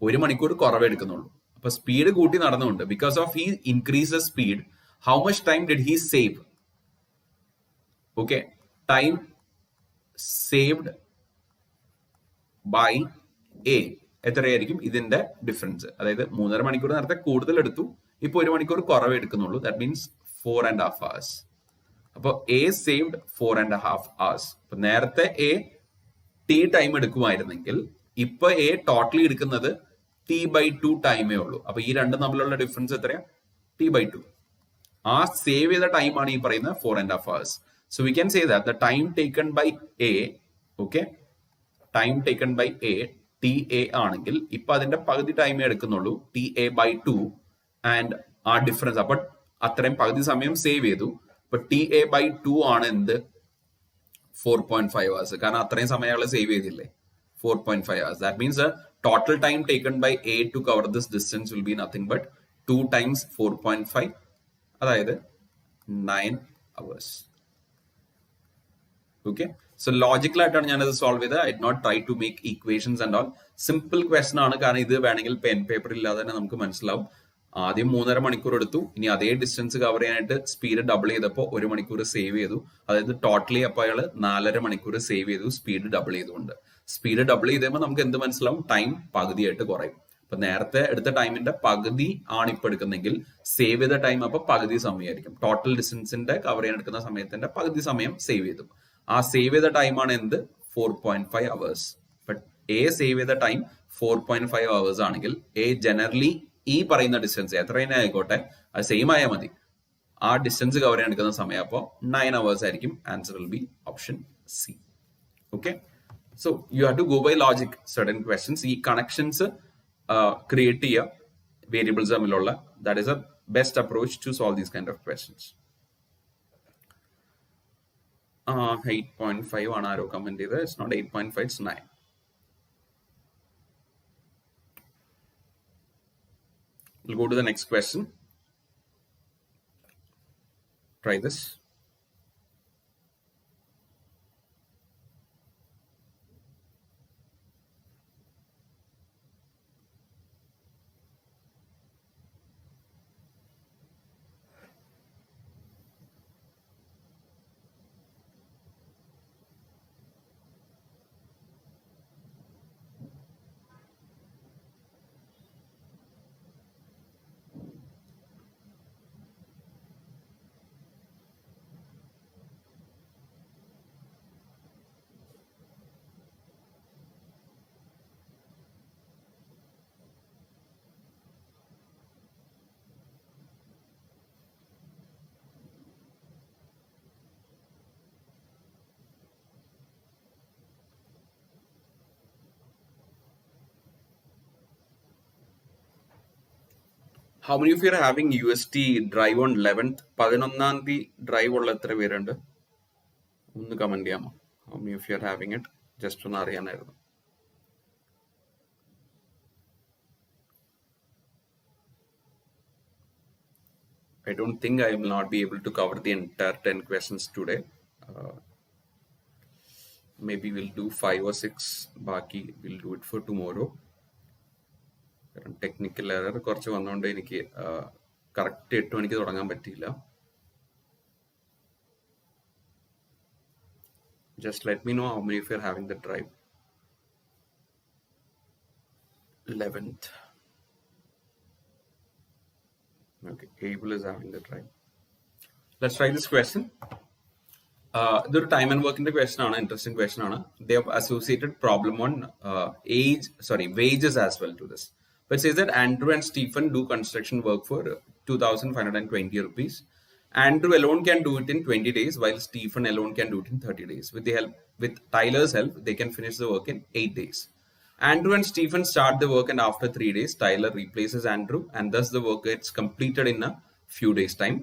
1 മണിക്കൂർ കുറവേ എടുക്കുന്നുള്ളൂ. അപ്പൊ സ്പീഡ് കൂട്ടി നടന്നുകൊണ്ട് because of he increase speed, how much time did he save? Okay, time saved by A എത്രയായിരിക്കും? ഇതിന്റെ ഡിഫറൻസ്. അതായത് 3.5 മണിക്കൂർ നേരത്തെ കൂടുതൽ എടുത്തു, ഇപ്പൊ 1 മണിക്കൂർ കുറവേ എടുക്കുന്നുള്ളൂ. That means 4.5 hours. അപ്പൊ എ സേവ്ഡ് 4.5 hours. അപ്പൊ നേരത്തെ എ ടി ടൈം എടുക്കുമായിരുന്നെങ്കിൽ ഇപ്പൊ എ ടോട്ടലി എടുക്കുന്നത് T/2 ടൈമേ ഉള്ളൂ. അപ്പൊ ഈ രണ്ടും തമ്മിലുള്ള ഡിഫറൻസ് എത്രയാ? T/2. ആ സേവ് ചെയ്ത ടൈമാണ് ഈ പറയുന്ന 4.5 hours. So we can say that the time taken by A, okay, time taken by A T A ആണെങ്കിൽ ഇപ്പൊ അതിന്റെ പകുതി ടൈമേ എടുക്കുന്നുള്ളൂ, ടി എ ബൈ 2, ആൻഡ് ആ ഡിഫറൻസ് അപ്പൊ അത്രയും പകുതി സമയം സേവ് ചെയ്തു. ഇപ്പൊ ടി എ ബൈ 2 ആണ് എന്ത് 4.5 hours, കാരണം അത്രയും സമയം അയാൾ സേവ് ചെയ്തില്ലേ, 4.5 hours. That means the total time taken by A to cover this distance will be nothing but 2 times 4.5, അതായത് 9 hours. Okay, so logical ആയിട്ടാണ് ഞാനത് സോൾവ് ചെയ്തത്. I not try to make equations and all. Simple question ആണ്, കാരണം ഇത് വേണമെങ്കിൽ pen paper ഇല്ലാതെ തന്നെ നമുക്ക് മനസ്സിലാവും. ആദ്യം 3.5 മണിക്കൂർ എടുത്തു, ഇനി അതേ ഡിസ്റ്റൻസ് കവർ ചെയ്യാനായിട്ട് സ്പീഡ് ഡബിൾ ചെയ്തപ്പോൾ 1 മണിക്കൂർ സേവ് ചെയ്തു. അതായത് ടോട്ടലി അപ്പോൾ അയാൾ 4.5 മണിക്കൂർ സേവ് ചെയ്തു സ്പീഡ് ഡബിൾ ചെയ്തുകൊണ്ട്. സ്പീഡ് ഡബിൾ ചെയ്തപ്പോൾ നമുക്ക് എന്ത് മനസ്സിലാവും, ടൈം പകുതിയായിട്ട് കുറയും. അപ്പൊ നേരത്തെ എടുത്ത ടൈമിന്റെ പകുതി ആണ് ഇപ്പൊ എടുക്കുന്നെങ്കിൽ സേവ് ചെയ്ത ടൈം അപ്പൊ പകുതി സമയമായിരിക്കും. ടോട്ടൽ ഡിസ്റ്റൻസിന്റെ കവർ ചെയ്യാൻ എടുക്കുന്ന സമയത്തിന്റെ പകുതി സമയം സേവ് ചെയ്തു. ആ സേവ് ചെയ്ത ടൈമാണ് എന്ത് 4.5 hours. ബട്ട് എ സേവ് ചെയ്ത ടൈം 4.5 hours ആണെങ്കിൽ എ ജനറലി ഈ പറയുന്ന ഡിസ്റ്റൻസ് എത്ര തന്നെ ആയിക്കോട്ടെ അത് സെയിം ആയാൽ മതി, ആ ഡിസ്റ്റൻസ് കവർ ചെയ്യാൻ എടുക്കുന്ന സമയം അപ്പോൾ 9 hours ആയിരിക്കും. Answer will be option C. Okay, so you have to go by logic. Certain questions ഈ കണക്ഷൻസ് ക്രിയേറ്റ് ചെയ്യുക വേരിയബിൾസ് തമ്മിലുള്ള. That is a best approach to solve these kind of questions. 8.5 ആണ് ആരോ കമന്റ് ചെയ്തത്. It's not 8.5, it's 9. We'll go to the next question. Try this. How many of you are having UST drive on 11th? 11th drive ഉള്ള എത്ര പേരുണ്ട്? ഒന്ന് comment ചെയ്യാമോ? How many of you are having it? Just ഒന്ന് അറിയാനായിരുന്നു. I don't think I will not be able to cover the entire 10 questions today. Maybe we'll do 5 or 6. Baki we'll do it for tomorrow. Technical error കുറച്ച് വന്നുകൊണ്ട് എനിക്ക് correct 8 മണിക്ക് തുടങ്ങാൻ പറ്റിയില്ല. Just let me know how many of you are having the drive. 11th. Okay, Abel is having the drive. Let's try this question. ഇതൊരു time and വർക്കിന്റെ question ആണ്, interesting question ആണ്. They have associated problem on wages as well to this. But it says that Andrew and Stephen do construction work for 2,520 rupees. Andrew alone can do it in 20 days, while Stephen alone can do it in 30 days. With Tyler's help, they can finish the work in 8 days. Andrew and Stephen start the work, and after 3 days, Tyler replaces Andrew, and thus the work gets completed in a few days' time.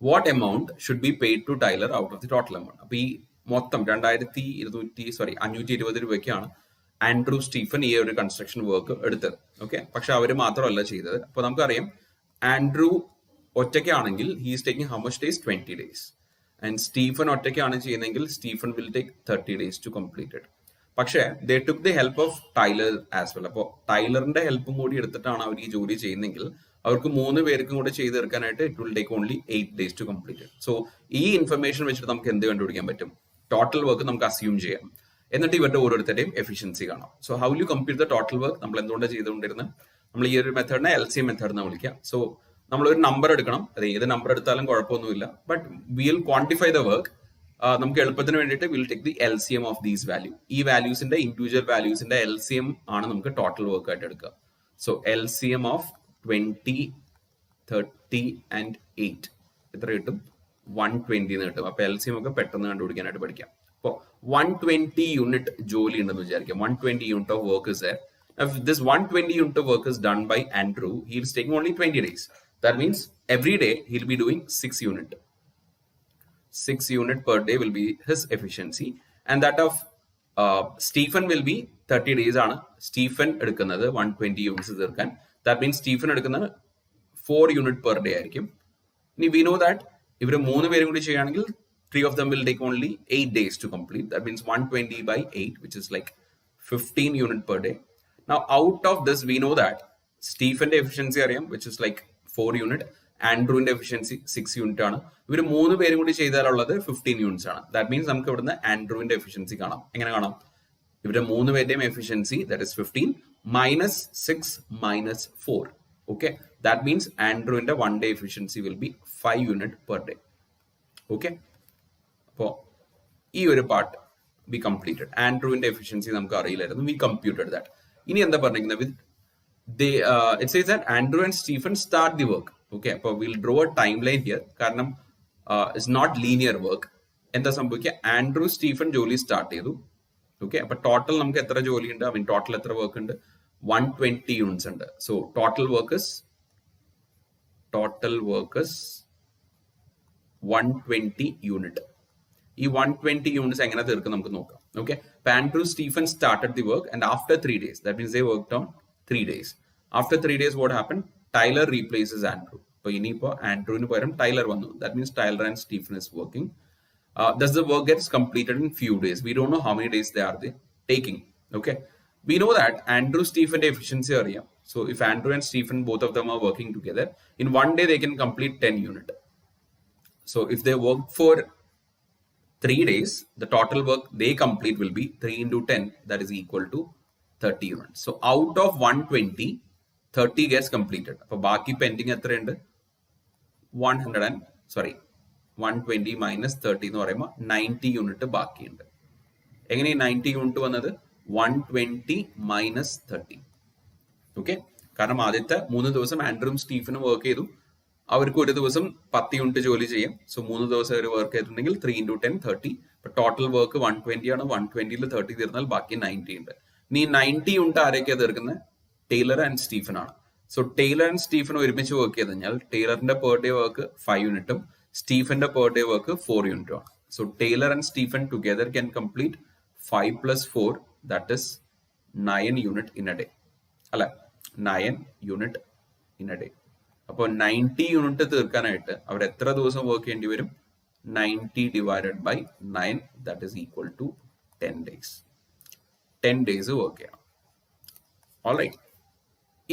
What amount should be paid to Tyler out of the total amount? അപ്പോൾ ഈ മൊത്തം 520 രൂപയ്ക്കാണ് Andrew Stephen ഈ ഒരു construction work എടുത്തത്. Okay, പക്ഷെ അവർ മാത്രമല്ല ചെയ്തത്. അപ്പൊ നമുക്കറിയാം ആൻഡ്രൂ ഒറ്റയ്ക്കാണെങ്കിൽ he's taking how much days 20 days, and Stephen ഒറ്റയ്ക്കാണ് ചെയ്യുന്നതെങ്കിൽ Stephen will take 30 days to complete it. പക്ഷേ they took the help of Tyler as well. അപ്പോൾ ടൈലറിന്റെ ഹെൽപ്പും കൂടി എടുത്തിട്ടാണ് അവർ ഈ ജോലി ചെയ്യുന്നതെങ്കിൽ അവർക്ക് 3 പേർക്കും കൂടെ ചെയ്ത് തീർക്കാനായിട്ട് it will take only 8 days to complete it. So ഈ ഇൻഫർമേഷൻ വെച്ചിട്ട് നമുക്ക് എന്ത് കണ്ടുപിടിക്കാൻ പറ്റും? ടോട്ടൽ വർക്ക് നമുക്ക് അസ്യൂം ചെയ്യാം, എന്നിട്ട് ഇവരുടെ ഓരോരുത്തരുടെയും എഫിഷ്യൻസി കാണാം. So how you compute the total work? നമ്മൾ എന്തുകൊണ്ടാണ് ചെയ്തുകൊണ്ടിരുന്നത്? നമ്മൾ ഈ ഒരു മെത്തേഡിനെ LCM മെത്തേഡ് എന്ന് വിളിക്കാം. സോ നമ്മളൊരു നമ്പർ എടുക്കണം, അത് ഏത് നമ്പർ എടുത്താലും കുഴപ്പമൊന്നുമില്ല. But will quantify the work. നമുക്ക് എളുപ്പത്തിന് വേണ്ടിയിട്ട് will take the LCM of these value. ഈ വാല്യൂസിന്റെ ഇൻഡിവിജ്വൽ വാല്യൂസിന്റെ LCM ആണ് നമുക്ക് ടോട്ടൽ വർക്ക് ആയിട്ട് എടുക്കുക. സോ LCM ഓഫ് 20, 30 and 8 എത്ര കിട്ടും? 120 എന്ന് കിട്ടും. അപ്പൊ LCM ഒക്കെ പെട്ടെന്ന് കണ്ടുപിടിക്കാനായിട്ട് പഠിക്കാം. അപ്പോൾ 120 യൂണിറ്റ് ജോലി ഉണ്ടെന്ന് വിചാരിക്കാം. 120 unit of work is there. If this 120 unit of work is done by Andrew, he's taking only 20 days. That means every day he'll be doing 6 unit. 6 unit per day will be his efficiency, and that of Stephen will be 30 days ആണ് Stephen എടുക്കുന്നത് 120 units തീർക്കാൻ. That means Stephen എടുക്കുന്നത് 4 unit per day ആയിരിക്കും. ഇനി V know that ഇവർ 3 പേരും കൂടി ചെയ്യുകയാണെങ്കിൽ 3 of them will take only 8 days to complete. That means 120 by 8, which is like 15 unit per day. Now out of this we know that Stephen's efficiency അറിയാം, which is like 4 unit. ആൻഡ്രൂവിന്റെ efficiency 6 unit ആണ്. ഇവർ 3 പേരും കൂടി ചെയ്താലുള്ളത് 15 units ആണ്. That means നമുക്ക് ഇവിടുന്ന് ആൻഡ്രൂവിന്റെ എഫിഷ്യൻസി കാണാം. എങ്ങനെ കാണാം? ഇവരുടെ 3 പേരുടെയും efficiency that is 15 minus 6 minus 4. Okay, that means ആൻഡ്രൂവിന്റെ 1 day efficiency will be 5 unit per day. Okay, അപ്പോ ഈ ഒരു പാർട്ട് വി കംപ്ലീറ്റഡ്. ആൻഡ്രൂവിന്റെ എഫിഷ്യൻസി നമുക്ക് അറിയില്ലായിരുന്നു, വി കമ്പ്യൂട്ടഡ് ദാറ്റ്. ഇനി എന്താ പറഞ്ഞിരിക്കുന്നത്? വിത്ത് it says that Andrew and Stephen start the work. Okay, അപ്പോൾ we'll draw a timeline here. കാരണം it's not linear work. എന്താ സംഭവിക്കുക? ആൻഡ്രൂ സ്റ്റീഫൻ ജോലി സ്റ്റാർട്ട് ചെയ്തു. ഓക്കെ, അപ്പൊ ടോട്ടൽ നമുക്ക് എത്ര ജോലി ഉണ്ട്? ഐ മീൻ ടോട്ടൽ എത്ര വർക്ക് ഉണ്ട്? 120 യൂണിറ്റ്സ് ഉണ്ട്. So total workers 120 unit. ഈ 120 യൂണിറ്റ്സ് എങ്ങനെ തീർക്കും നമുക്ക് നോക്കാം. Okay, Andrew Stephen started the work and after 3 days, that means they worked on 3 days. After 3 days what happened? Tyler replaces Andrew. So ഇനിയിപ്പോ ആൻഡ്രൂവിന് പകരം ടൈലർ വന്നു. That means Tyler and Stephen is working. Thus the work gets completed in few days. We don't know how many days they are taking. Okay, we know that Andrew Stephen efficiency അറിയാം. So if Andrew and Stephen both of them are working together, in one day they can complete 10 unit. So if they work for 3 days, the total work they complete will be 3 into 10, that is equal to 30 units. So out of 120, 30 gets completed. അപ്പൊ ബാക്കി pending എത്രയുണ്ട്? 120 minus 30 എന്ന് പറയുമ്പോൾ 90 unit ബാക്കിയുണ്ട്. എങ്ങനെ 90 unit വന്നത്? 120 minus 30. Okay, കാരണം ആദ്യത്തെ 3 ദിവസം ആൻഡ്രൂവും സ്റ്റീഫനും വർക്ക് ചെയ്തു. അവർക്ക് ഒരു ദിവസം 10 യൂണിറ്റ് ജോലി ചെയ്യാം. സോ 3 ദിവസം അവർ വർക്ക് ചെയ്തിട്ടുണ്ടെങ്കിൽ 3 into 10 30. ഇപ്പൊ ടോട്ടൽ വർക്ക് 120 ആണ്. 120ൽ 30 തീർന്നാൽ ബാക്കി 90 ഉണ്ട്. ഇനി 90 യൂണിറ്റ് ആരൊക്കെയാണ് തീർക്കുന്നത്? ടൈലർ ആൻഡ് സ്റ്റീഫൻ ആണ്. സോ ടൈലർ ആൻഡ് സ്റ്റീഫൻ ഒരുമിച്ച് വർക്ക് ചെയ്ത് കഴിഞ്ഞാൽ ടൈലറിന്റെ പെർ ഡേ വർക്ക് 5 യൂണിറ്റും സ്റ്റീഫന്റെ പെർ ഡേ വർക്ക് 4 യൂണിറ്റും ആണ്. So Tyler and Stephen together can complete 5 plus 4, that is 9 unit in a day. അല്ല, 9 unit in a day. അപ്പോൾ 90 unit തീർക്കാനായിട്ട് അവർ എത്ര ദിവസം വർക്ക് ചെയ്യേണ്ടി വരും? 90 divided by 9, that is equal to 10 days. 10 days work ചെയ്യണം. Alright,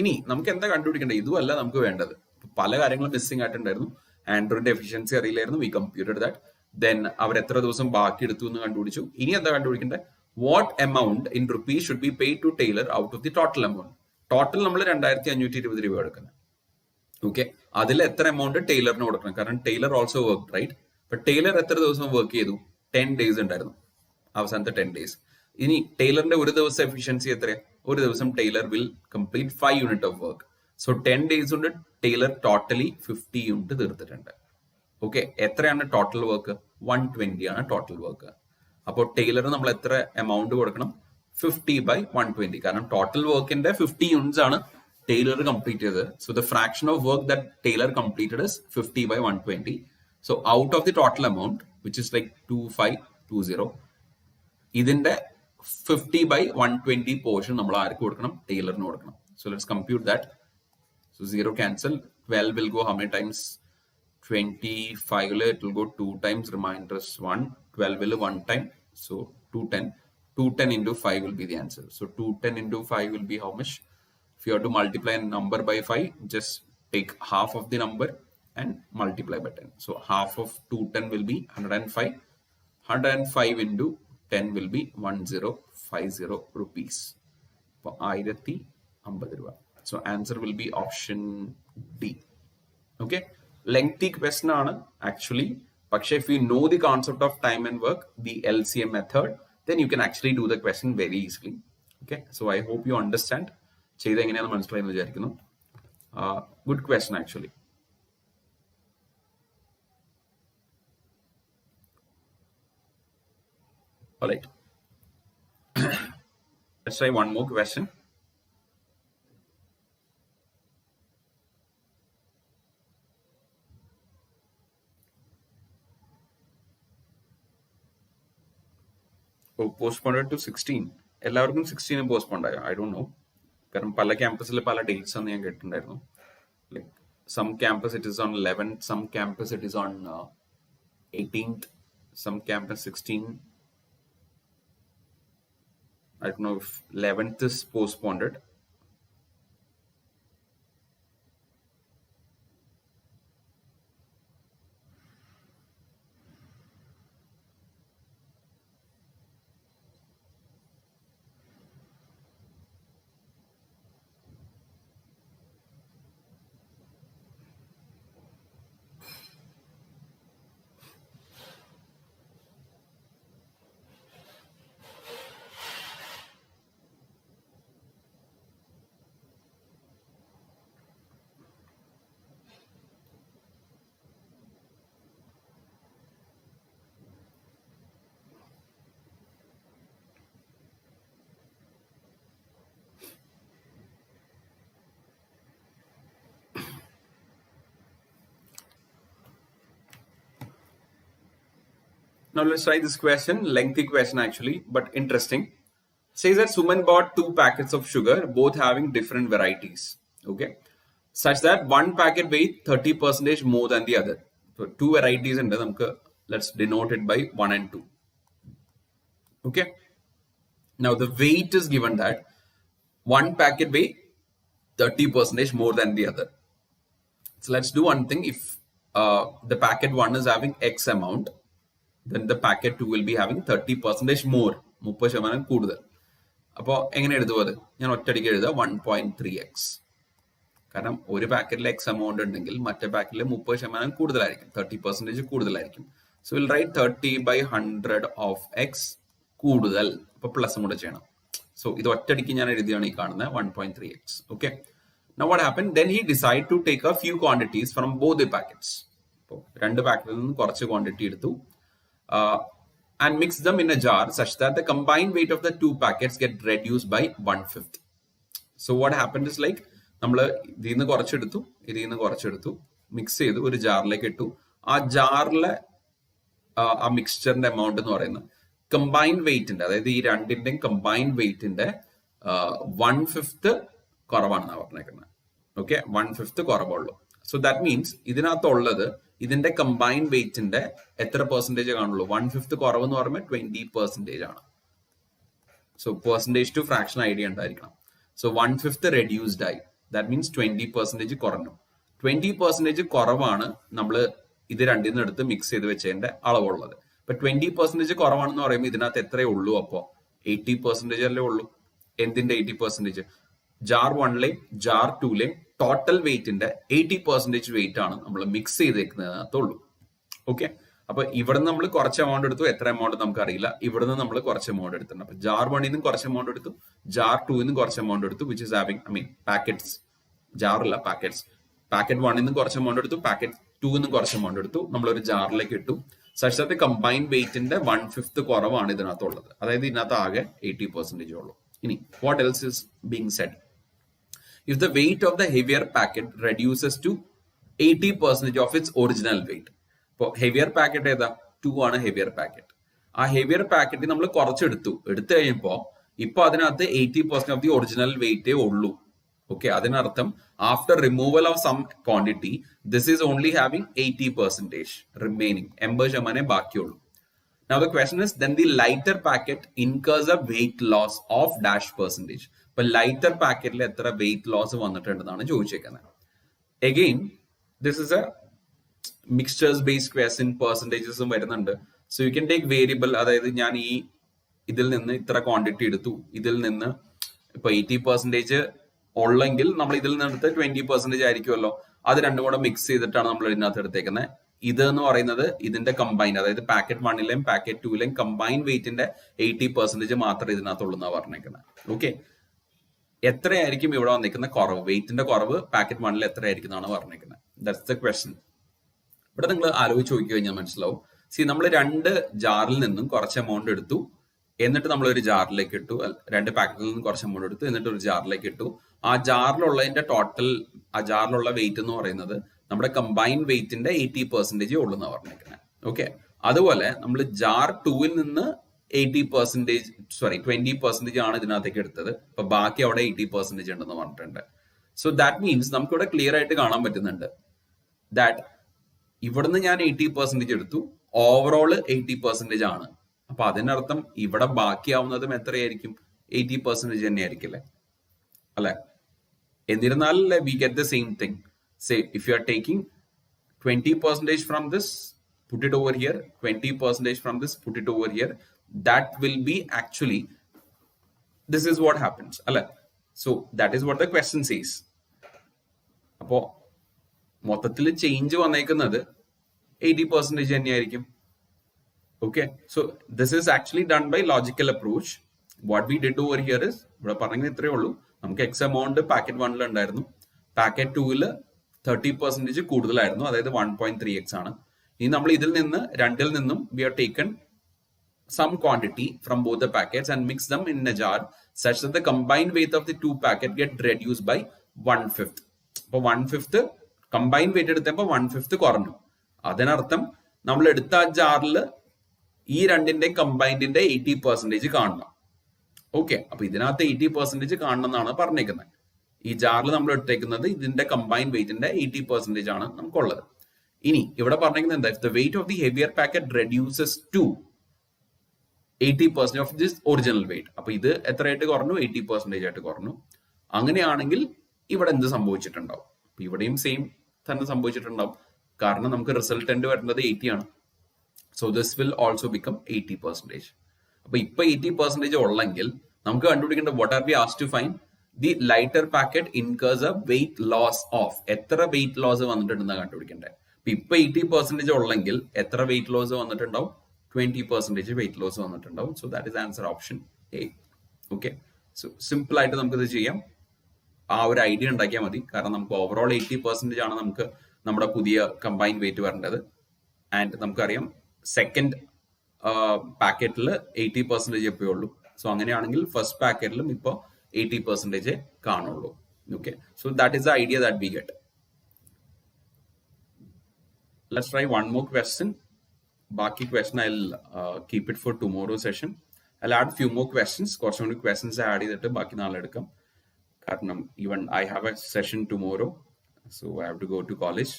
ഇനി നമുക്ക് എന്താ കണ്ടുപിടിക്കേണ്ടത്? ഇതുമല്ല നമുക്ക് വേണ്ടത്. പല കാര്യങ്ങളും മിസ്സിംഗ് ആയിട്ടുണ്ടായിരുന്നു. ആൻഡ്രോയിന്റെ എഫിഷ്യൻസി അറിയില്ലായിരുന്നു. We computed that. ദെൻ അവർ എത്ര ദിവസം ബാക്കി എടുത്തു എന്ന് കണ്ടുപിടിച്ചു. ഇനി എന്താ കണ്ടുപിടിക്കേണ്ടത്? What amount in rupees should be paid to Tyler out of the total amount. Total നമ്മൾ 2520 രൂപ എടുക്കുന്നത്. ഓക്കെ, അതിൽ എത്ര എമൗണ്ട് ടൈലറിന് കൊടുക്കണം? കാരണം ടൈലർ ഓൾസോ വർക്ക്, റൈറ്റ്? അപ്പൊ ടൈലർ എത്ര ദിവസം വർക്ക് ചെയ്തു? 10 days ഉണ്ടായിരുന്നു, അവസാനത്തെ 10 days. ഇനി ടൈലറിന്റെ ഒരു ദിവസം എഫിഷ്യൻസി എത്രയാ? ഒരു ദിവസം Tyler will complete 5 unit of work. So 10 days കൊണ്ട് ടൈലർ ടോട്ടലി 50 യൂണിറ്റ് തീർത്തിട്ടുണ്ട്. ഓക്കെ, എത്രയാണ് ടോട്ടൽ വർക്ക്? 120 ആണ് ടോട്ടൽ വർക്ക്. അപ്പോൾ ടൈലറിന് നമ്മൾ എത്ര എമൗണ്ട് കൊടുക്കണം? 50 by 120. കാരണം ടോട്ടൽ വർക്കിന്റെ 50 യൂണിറ്റ്സ് ആണ് ടൈലർ കംപ്ലീറ്റ് ചെയ്തത്. So the fraction of work that Tyler completed is 50 by 120. So out of the total amount which is like 2520, ഇതിന്റെ 50 by 120 പോർഷൻ നമ്മൾ ആർക്ക് കൊടുക്കണം? ടൈലറിന് കൊടുക്കണം. So let's compute that. So 0 cancel. 12 will go how many times? 25 it will go 2 times, remainder is 1. 12 will 1 time, so 210. 210 into 5 will be the answer. So 210 into 5 will be how much? If you have to multiply a number by 5, just take half of the number and multiply by 10. So half of 210 will be 105. 105 into 10 will be 1050 rupees. For 1050 രൂപ. So answer will be option D. Okay, lengthy question ആണ് actually. പക്ഷേ if you know the concept of time and work, the LCM method, then you can actually do the question very easily. Okay, so I hope you understand. ചെയ്ത് എങ്ങനെയാണെന്ന് മനസ്സിലായെന്ന് വിചാരിക്കുന്നു. Good question actually. All right. Let's try one more question. Postponed to 16. എല്ലാവർക്കും 16 postponed ആയോ? I don't know. കാരണം പല ക്യാമ്പസിൽ പല ഡേറ്റ്സ് ആണ് ഞാൻ കേട്ടിട്ടുണ്ടായിരുന്നു. Like some campus it is on 11th, some campus it is on 18th, some campus 16. I don't know if 11th is postponed. Now let's try this question, lengthy question actually, but interesting. Says that Suman bought 2 packets of sugar, both having different varieties. Okay, such that one packet weighs 30% more than the other. So 2 varieties and let's denote it by 1 and 2. Okay. Now the weight is given that one packet weighs 30% more than the other. So let's do one thing. If the packet 1 is having X amount, then the packet 2 will be having 30% more. 30% കൂടുതൽ. അപ്പോൾ എങ്ങനെ എഴുതും അത്? ഞാൻ ഒറ്റയടിക്ക് എഴുതുക 1.3x. കാരണം ഒരു പാക്കറ്റിൽ എക്സ് എമൗണ്ട് ഉണ്ടെങ്കിൽ മറ്റേ പാക്കറ്റിൽ 30% കൂടുതലായിരിക്കും, 30% കൂടുതലായിരിക്കും. So will write 30/100 of X കൂടുതൽ. അപ്പൊ പ്ലസും കൂടെ ചെയ്യണം. സോ ഇത് ഒറ്റയടിക്ക് ഞാൻ എഴുതിയാണ് ഈ കാണുന്നത് 1.3x. Okay. Now what happened? Then he decided to take a few quantities from both the packets. അപ്പോൾ രണ്ട് പാക്കറ്റിൽ നിന്ന് കുറച്ച് ക്വാണ്ടിറ്റി എടുത്തു. And mix them in a jar such that the combined weight of the 2 packets get reduced by 1/5. So what happened is like നമ്മൾ ഇതിൽ നിന്ന് കുറച്ചെടുത്തു mix ചെയ്തു ഒരു ജാറിലേക്ക് ഇട്ടു. ആ ജാറിലെ ആ മിക്സ്ചറിന്റെ എമൗണ്ട് എന്ന് പറയുന്നത് കമ്പൈൻഡ് വെയിറ്റിന്റെ, അതായത് ഈ രണ്ടിന്റെയും കമ്പൈൻഡ് വെയിറ്റിന്റെ 1/5 കുറവാണെന്നാണ് പറഞ്ഞേക്കുന്നത്. ഓക്കെ, 1/5 കുറവുള്ളൂ. സോ ദാറ്റ് മീൻസ് ഇതിനകത്തുള്ളത് ഇതിന്റെ കമ്പൈൻഡ് വെയിറ്റിന്റെ എത്ര പെർസെന്റേജ് കാണുള്ളൂ? 1/5 കുറവ് എന്ന് പറയുമ്പോൾ 20% ആണ്. So percentage to fraction idea ഉണ്ടായിരിക്കണം. സോ 1/5 റെഡ്യൂസ്ഡ് ആയി. ദാറ്റ് മീൻസ് 20% കുറഞ്ഞു. 20% കുറവാണ് നമ്മൾ ഇത് രണ്ടിൽ നിന്ന് എടുത്ത് മിക്സ് ചെയ്ത് വെച്ചതിന്റെ അളവുള്ളത്. ഇപ്പൊ 20% കുറവാണെന്ന് പറയുമ്പോൾ ഇതിനകത്ത് എത്രയേ ഉള്ളൂ? അപ്പോ 80% അല്ലേ ഉള്ളൂ. എന്തിന്റെ 80%? ജാർ 1ലെയും ജാർ 2ലെയും ടോട്ടൽ വെയിറ്റിന്റെ 80% വെയിറ്റ് ആണ് നമ്മൾ മിക്സ് ചെയ്തേക്കുന്നതിനകത്തുള്ളൂ. ഓക്കെ, അപ്പൊ ഇവിടെ നമ്മൾ കുറച്ച് എമൗണ്ട് എടുത്തു. എത്ര എമൗണ്ട് നമുക്ക് അറിയില്ല. ഇവിടുന്ന് നമ്മൾ കുറച്ച് എമൗണ്ട് എടുത്തിട്ടുണ്ട്. അപ്പൊ ജാർ 1ൽ നിന്നും കുറച്ച് എമൗണ്ട് എടുത്തു, ജാർ 2ൽ നിന്നും കുറച്ച് എമൗണ്ട് എടുത്തു, വിച്ച് ഇസ് ഹാവിംഗ് പാക്കറ്റ്സ്, ജാറില്ല പാക്കറ്റ്സ്. പാക്കറ്റ് 1ൽ നിന്നും കുറച്ച് എമൗണ്ട് എടുത്തു, പാക്കറ്റ് 2ൽ നിന്നും കുറച്ച് എമൗണ്ട് എടുത്തു, നമ്മളൊരു ജാറിലേക്ക് ഇട്ടു. സച്ച് കമ്പൈൻഡ് വെയിറ്റിന്റെ 1/5 കുറവാണ് ഇതിനകത്തുള്ളത്. അതായത് ഇതിനകത്ത് ആകെ 80% ഉള്ളൂ. ഇനി what else is being said? If the weight of the heavier packet reduces to 80% of its original weight. ഇപ്പോൾ ഹെവിയർ പാക്കറ്റ് ഏതാ? 2 ആണ് ഹെവിയർ പാക്കറ്റ്. ആ ഹെവിയർ പാക്കറ്റ് നമ്മൾ കുറച്ചെടുത്തു കഴിഞ്ഞപ്പോൾ ഇപ്പൊ അതിനകത്ത് 80% ഓഫ് ദി ഒറിജിനൽ വെയിറ്റേ ഉള്ളൂ. ഓക്കെ, അതിനർത്ഥം after removal of some quantity this is only having 80% remaining. 80% ബാക്കിയുള്ളൂ. Now the question is, then the lighter packet incurs a weight loss of dash percentage. ഇപ്പൊ lighter പാക്കറ്റിൽ എത്ര വെയിറ്റ് ലോസ് വന്നിട്ടുണ്ടെന്നാണ് ചോദിച്ചേക്കുന്നത്. Again this is a mixtures based question, പെർസെന്റേജസും വരുന്നുണ്ട്. So you can take variable, അതായത് ഞാൻ ഇതിൽ നിന്ന് ഇത്ര ക്വാണ്ടിറ്റി എടുത്തു, ഇതിൽ നിന്ന് ഇപ്പൊ 80% ഉള്ളെങ്കിൽ നമ്മൾ ഇതിൽ നിന്നെടുത്ത് 20% ആയിരിക്കുമല്ലോ. അത് രണ്ടും കൂടെ മിക്സ് ചെയ്തിട്ടാണ് നമ്മൾ ഇതിനകത്ത് എടുത്തേക്കുന്നത്. ഇത് എന്ന് പറയുന്നത് ഇതിന്റെ കമ്പൈൻഡ്, അതായത് പാക്കറ്റ് 1ലെയും പാക്കറ്റ് 2ലെയും കമ്പൈൻഡ് വെയിറ്റിന്റെ 80% മാത്രമേ ഇതിനകത്തുള്ളൂ എന്നാണ് പറഞ്ഞേക്കുന്നത്. ഓക്കെ, എത്രയായിരിക്കും ഇവിടെ വന്നിരിക്കുന്ന കുറവ്? വെയിറ്റിന്റെ കുറവ് പാക്കറ്റ് 1ൽ എത്രയായിരിക്കും എന്നാണ് പറഞ്ഞേക്കുന്നത്. That's the question. ഇവിടെ നിങ്ങൾ ആലോചിച്ച് നോക്കി കഴിഞ്ഞാൽ മനസ്സിലാവും. നമ്മൾ 2 ജാറിൽ നിന്നും കുറച്ച് എമൗണ്ട് എടുത്തു, എന്നിട്ട് നമ്മൾ ഒരു ജാറിലേക്ക് ഇട്ടു. 2 പാക്കറ്റിൽ നിന്നും കുറച്ച് എമൗണ്ട് എടുത്തു, എന്നിട്ട് ഒരു ജാറിലേക്ക് ഇട്ടു. ആ ജാറിലുള്ളതിന്റെ ടോട്ടൽ, ആ ജാറിലുള്ള വെയിറ്റ് എന്ന് പറയുന്നത് നമ്മുടെ കമ്പൈൻഡ് വെയിറ്റിന്റെ 80% ഉള്ളൂ എന്നാണ് പറഞ്ഞേക്കുന്നത്. ഓക്കെ, അതുപോലെ നമ്മൾ ജാർ 2ൽ നിന്ന് 20% ആണ് ഇതിനകത്തേക്ക് എടുത്തത്. അപ്പൊ ബാക്കി അവിടെ 80% ഉണ്ടെന്ന് പറഞ്ഞിട്ടുണ്ട്. സോ ദാറ്റ് മീൻസ് നമുക്കിവിടെ ക്ലിയർ ആയിട്ട് കാണാൻ പറ്റുന്നുണ്ട് ദാറ്റ് ഇവിടുന്ന് ഞാൻ 80% എടുത്തു, ഓവറോൾ 80% ആണ്. അപ്പൊ അതിനർത്ഥം ഇവിടെ ബാക്കിയാവുന്നതും എത്രയായിരിക്കും? 80% തന്നെയായിരിക്കില്ലേ, അല്ലെ? എന്നിരുന്നാലല്ലേ we get the same thing. Say if you are taking 20% from this, put it over here, 20% from this, put it over here, that will be actually, this is what happens, അല്ലെ? So that is what the question says. അപ്പോ മൊത്തത്തിൽ change വന്നേക്കുന്നത് 80% തന്നെയായിരിക്കും. Okay, so this is actually done by logical approach. What we did over here is, ഇവിടെ പറഞ്ഞത് ഇത്രയേ ഉള്ളൂ. നമുക്ക് എക്സ് എമൗണ്ട് പാക്കറ്റ് 1 ഉണ്ടായിരുന്നു, പാക്കറ്റ് 2 30% കൂടുതലായിരുന്നു, അതായത് 1.3x ആണ്. ഇനി നമ്മൾ ഇതിൽ നിന്ന് രണ്ടിൽ നിന്നും we have taken some quantity from both the packets and mix them in a jar such that the combined weight of the two packets get reduced by 1/5. അപ്പൊ 1/5 combined weight എടുത്തപ്പോൾ 1/5 കുറഞ്ഞു. അതിനർത്ഥം നമ്മൾ എടുത്ത ആ ജാറിൽ ഈ രണ്ടിന്റെ കമ്പൈൻഡിന്റെ 80% കാണണം. ഓക്കെ, അപ്പൊ ഇതിനകത്ത് 80% കാണണം എന്നാണ് പറഞ്ഞേക്കുന്നത്. ഈ ജാറിൽ നമ്മൾ എടുത്തേക്കുന്നത് ഇതിന്റെ കമ്പൈൻഡ് വെയിറ്റിന്റെ 80% ആണ് നമുക്കുള്ളത്. ഇനി ഇവിടെ പറഞ്ഞേക്കുന്നത് എന്താ? The weight of the heavier packet reduces to 80% of this original weight. അപ്പൊ ഇത് എത്രയായിട്ട് കുറഞ്ഞു? 80% ആയിട്ട് കുറഞ്ഞു. അങ്ങനെയാണെങ്കിൽ ഇവിടെ എന്ത് സംഭവിച്ചിട്ടുണ്ടാവും? ഇവിടെയും സെയിം തന്നെ സംഭവിച്ചിട്ടുണ്ടാവും, കാരണം നമുക്ക് റിസൾട്ടന്റ് വരുന്നത് 80 ആണ്. So this will also become 80%. അപ്പൊ ഇപ്പൊ 80% ഉള്ളെങ്കിൽ നമുക്ക് കണ്ടുപിടിക്കേണ്ട what are we asked to find? The lighter packet incurs a weight loss of, എത്ര വെയിറ്റ് ലോസ് വന്നിട്ടുണ്ടെന്ന് കണ്ടുപിടിക്കണ്ടേ. ഇപ്പൊ 80% ഉള്ളെങ്കിൽ എത്ര വെയിറ്റ് ലോസ് വന്നിട്ടുണ്ടാവും? 20% വെയിറ്റ് ലോസ് വന്നിട്ടുണ്ടാവും. So that is answer option A. Okay, so simple ആയിട്ട് നമുക്കിത് ചെയ്യാം. ആ ഒരു ഐഡിയ ഉണ്ടാക്കിയാൽ മതി, കാരണം നമുക്ക് ഓവറോൾ 80% ആണ് നമുക്ക് നമ്മുടെ പുതിയ കമ്പൈൻഡ് വെയിറ്റ് വരേണ്ടത്. ആൻഡ് നമുക്കറിയാം സെക്കൻഡ് പാക്കറ്റിൽ 80% എപ്പോഴേ ഉള്ളൂ. സോ അങ്ങനെയാണെങ്കിൽ ഫസ്റ്റ് പാക്കറ്റിലും ഇപ്പൊ 80% കാണുള്ളൂ. Okay, so that is the idea that we get. Let's try one more question. Baki question I'll keep it for tomorrow session. I'll add few more questions. കുറച്ചുകൂടി questions add ചെയ്തിട്ട് ബാക്കി നാളെ എടുക്കാം. കാരണം even I have a session tomorrow, so I have to go to college.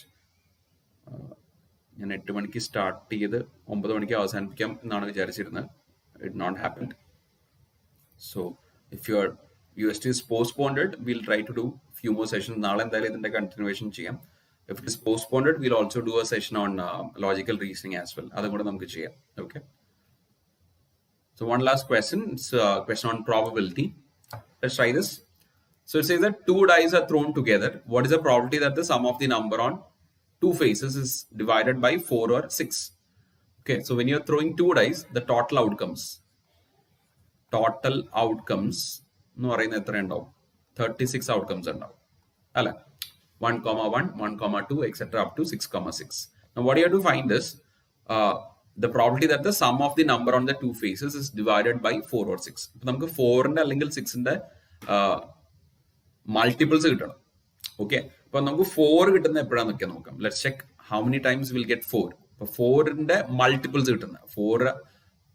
ഞാൻ 8 മണിക്ക് start ചെയ്ത് 9 മണിക്ക് അവസാനിപ്പിക്കാം എന്നാണ് വിചാരിച്ചിരുന്നത്. It not happened. So if your UST is postponed, we'll try to do few more sessions. നാളെ എന്തായാലും ഇതിന്റെ കണ്ടിന്യൂവേഷൻ ചെയ്യാം. If it is postponed, we'll also do a session on logical reasoning as well. അതും കൂടെ നമുക്ക് ചെയ്യാം. Okay. So one last question. It's a question on probability. Let's try this. So it says that two dice are thrown together. What is the probability that the sum of the number on two faces is divided by 4 or 6? Okay. So when you're throwing two dice, the total outcomes എന്ന് പറയുന്നത് എത്ര ഉണ്ടാവും? 36 outcomes ഉണ്ടാവും, അല്ലെ? 1,1, 1,2, etc. up to 6,6. Now what you have to find is the probability that the sum of the number on the two faces is divided by 4 or 6. അപ്പൊ നമുക്ക് 4ന്റെ അല്ലെങ്കിൽ 6ന്റെ multiples കിട്ടണം. ഓക്കെ, അപ്പൊ നമുക്ക് 4 കിട്ടുന്ന എപ്പോഴാന്നൊക്കെ നോക്കാം. Let's check how many times will get 4. അപ്പൊ 4ന്റെ multiples കിട്ടുന്ന 4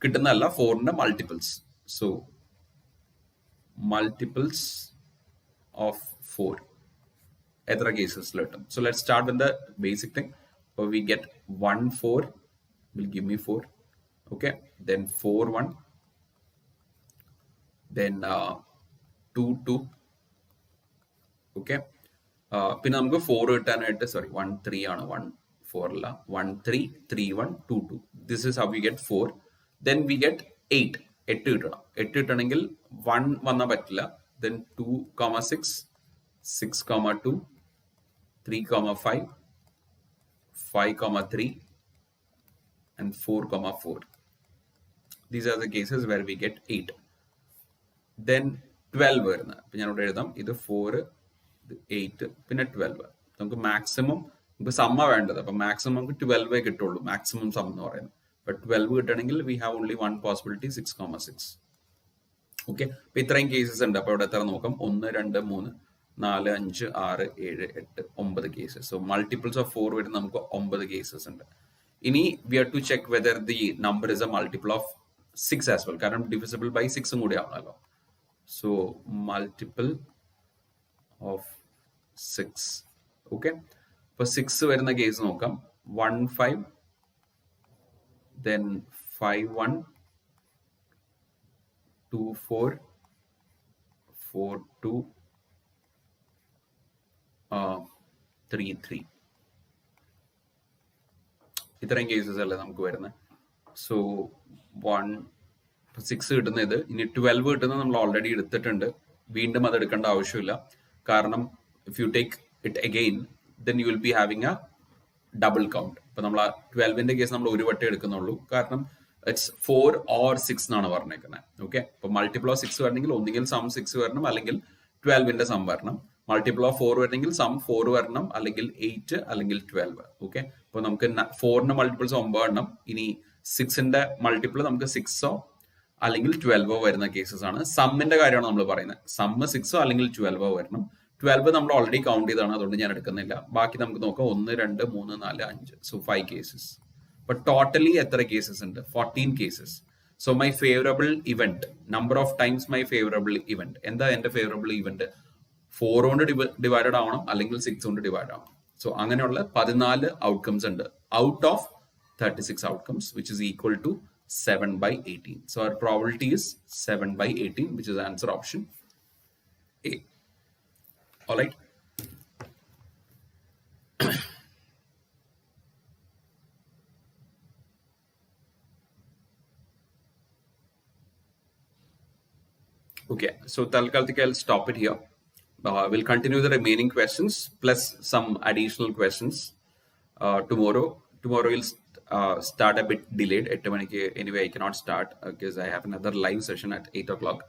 കിട്ടുന്നതല്ല, 4ന്റെ മൾട്ടിപ്പിൾസ്. സോ മൾട്ടിപ്പിൾസ് ഓഫ് 4 എത്ര കേസസിൽ കിട്ടും? So let's start with the basic thing. അപ്പോൾ we get 1 4 will give me 4. Okay, then 4 1, then 2 2. Okay, പിന്നെ നമുക്ക് 4 കിട്ടാനായിട്ട് 1 3 ആണ്, 1 4 അല്ല, 1 3 3 1 2 2. This is how we get 4. Then we get 8 കിട്ടണം. 8 കിട്ടണമെങ്കിൽ 1 വന്നാൽ പറ്റില്ല. Then 2,6 6,2 3,5 5,3 and 4,4. These are the cases where we get 8. Then 12 വരുന്നത്. അപ്പൊ ഞാൻ ഇവിടെ എഴുതാം, ഇത് 4 8 പിന്നെ 12. നമുക്ക് മാക്സിമം നമുക്ക് സമ്മ വേണ്ടത്, അപ്പൊ മാക്സിമം നമുക്ക് 12 കിട്ടുള്ളൂ, മാക്സിമം സം എന്ന് പറയുന്നത്. അപ്പൊ 12 കിട്ടണമെങ്കിൽ we have only one possibility, 6,6. Okay, അപ്പൊ ഇത്രയും കേസസ് ഉണ്ട്. അപ്പൊ ഇവിടെ എത്ര നോക്കാം? 1 2 3 4 5 6 7 8 9 കേസസ്. സോ മൾട്ടിപ്പിൾസ് ഓഫ് 4 വരുന്ന നമുക്ക് 9 കേസസ് ഉണ്ട്. ഇനി we have to check whether the number is a multiple of 6 as well. കാരണം divisible by 6 കൂടി ആവണല്ലോ. So multiple of 6. Okay. അപ്പോൾ 6 വരുന്ന കേസ് നോക്കാം. 1 5, then 5 1, 2 4, 4 2, 3 3. ഇത്രയും കേസസ് അല്ലേ നമുക്ക് വരുന്നത്. സോ 1 6 കിട്ടുന്നത്, ഇനി 12 കിട്ടുന്നത് നമ്മൾ ഓൾറെഡി എടുത്തിട്ടുണ്ട്. വീണ്ടും അത് എടുക്കേണ്ട ആവശ്യമില്ല. കാരണം if you take it again then you will be having A double count. ഇപ്പൊ നമ്മൾ 12ന്റെ കേസ് നമ്മൾ ഒരു വട്ടം എടുക്കുന്നുള്ളൂ. കാരണം ഇറ്റ്സ് 4 or 6 എന്നാണ് പറഞ്ഞേക്കുന്നത്. ഓക്കെ. ഇപ്പൊ മൾട്ടിപ്പിൾ ഓഫ് 6 വരണമെങ്കിൽ ഒന്നുകിൽ സം 6 വരണം, അല്ലെങ്കിൽ 12ന്റെ സം വരണം. മൾട്ടിപ്പിൾ ഓഫ് 4 വരണമെങ്കിൽ സം 4 വരണം, അല്ലെങ്കിൽ 8, അല്ലെങ്കിൽ 12. ഓക്കെ. അപ്പൊ നമുക്ക് 4ന്റെ മൾട്ടിപ്പിൾസ് 9 എണ്ണം. ഇനി 6ന്റെ മൾട്ടിപ്പിൾ നമുക്ക് 6ഓ അല്ലെങ്കിൽ 12ഓ വരുന്ന കേസസ് ആണ്. സമ്മിന്റെ കാര്യമാണ് നമ്മൾ പറയുന്നത്. സമ്മ് 6ഓ അല്ലെങ്കിൽ 12ഓ വരണം. 12 നമ്മൾ ഓൾറെഡി കൗണ്ട് ചെയ്താണ്, അതുകൊണ്ട് ഞാൻ എടുക്കുന്നില്ല. ബാക്കി നമുക്ക് നോക്കാം. 1 2 3 4 5. So 5 cases. അപ്പൊ ടോട്ടലി എത്ര കേസസ് ഉണ്ട്? 14 cases. So my favourable event, number of times my favourable event. എന്താ എന്റെ ഫേവറബിൾ ഇവന്റ്? 4 കൊണ്ട് ഡിവൈഡഡ് ആവണം, അല്ലെങ്കിൽ 6 കൊണ്ട് ഡിവൈഡ് ആവണം. സോ അങ്ങനെയുള്ള 14 ഔട്ട്കംസ് ഉണ്ട് out of 36 outcomes, which is equal to 7 by 18. So our probability is 7 by 18, which is answer option A. All right. Okay, so Talkaltik, I'll stop it here. We'll continue the remaining questions plus some additional questions tomorrow. Tomorrow we'll start a bit delayed. Anyway, I cannot start because I have another live session at 8 o'clock.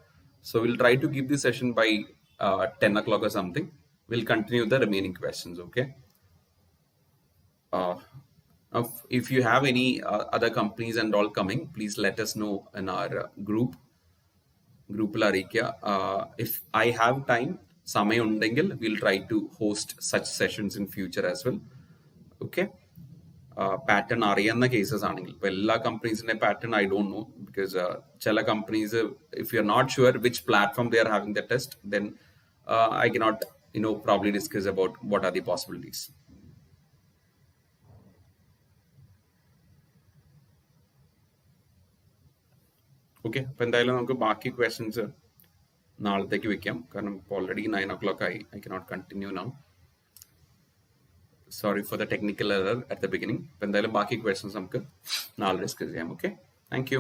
So we'll try to keep this session by 10 o'clock or something. We'll continue the remaining questions, okay? If you have any other companies and all coming, please let us know in our group. If I have time, സമയം ഉണ്ടെങ്കിൽ we'll try to host such sessions in future as well. Okay? Pattern അറിയുന്ന cases ആണെങ്കിൽ, ഇപ്പൊ എല്ലാ കമ്പനീസിന്റെ pattern I don't know, because ചില companies if you are not sure which platform they are having the test, then I cannot probably discuss about what are the possibilities. Okay. അപ്പൊ എന്തായാലും നമുക്ക് ബാക്കി ക്വസ്റ്റ്യൻസ് നാളത്തേക്ക് വെക്കാം. കാരണം ഇപ്പോൾ ഓൾറെഡി 9 o'clock ആയി. I cannot continue now. Sorry for the technical error at the beginning. എന്തായാലും ബാക്കി ക്വസ്റ്റ്യൻസ് നമുക്ക് നാളെ ഡിസ്കസ് ചെയ്യാം. ഓക്കെ. Thank you.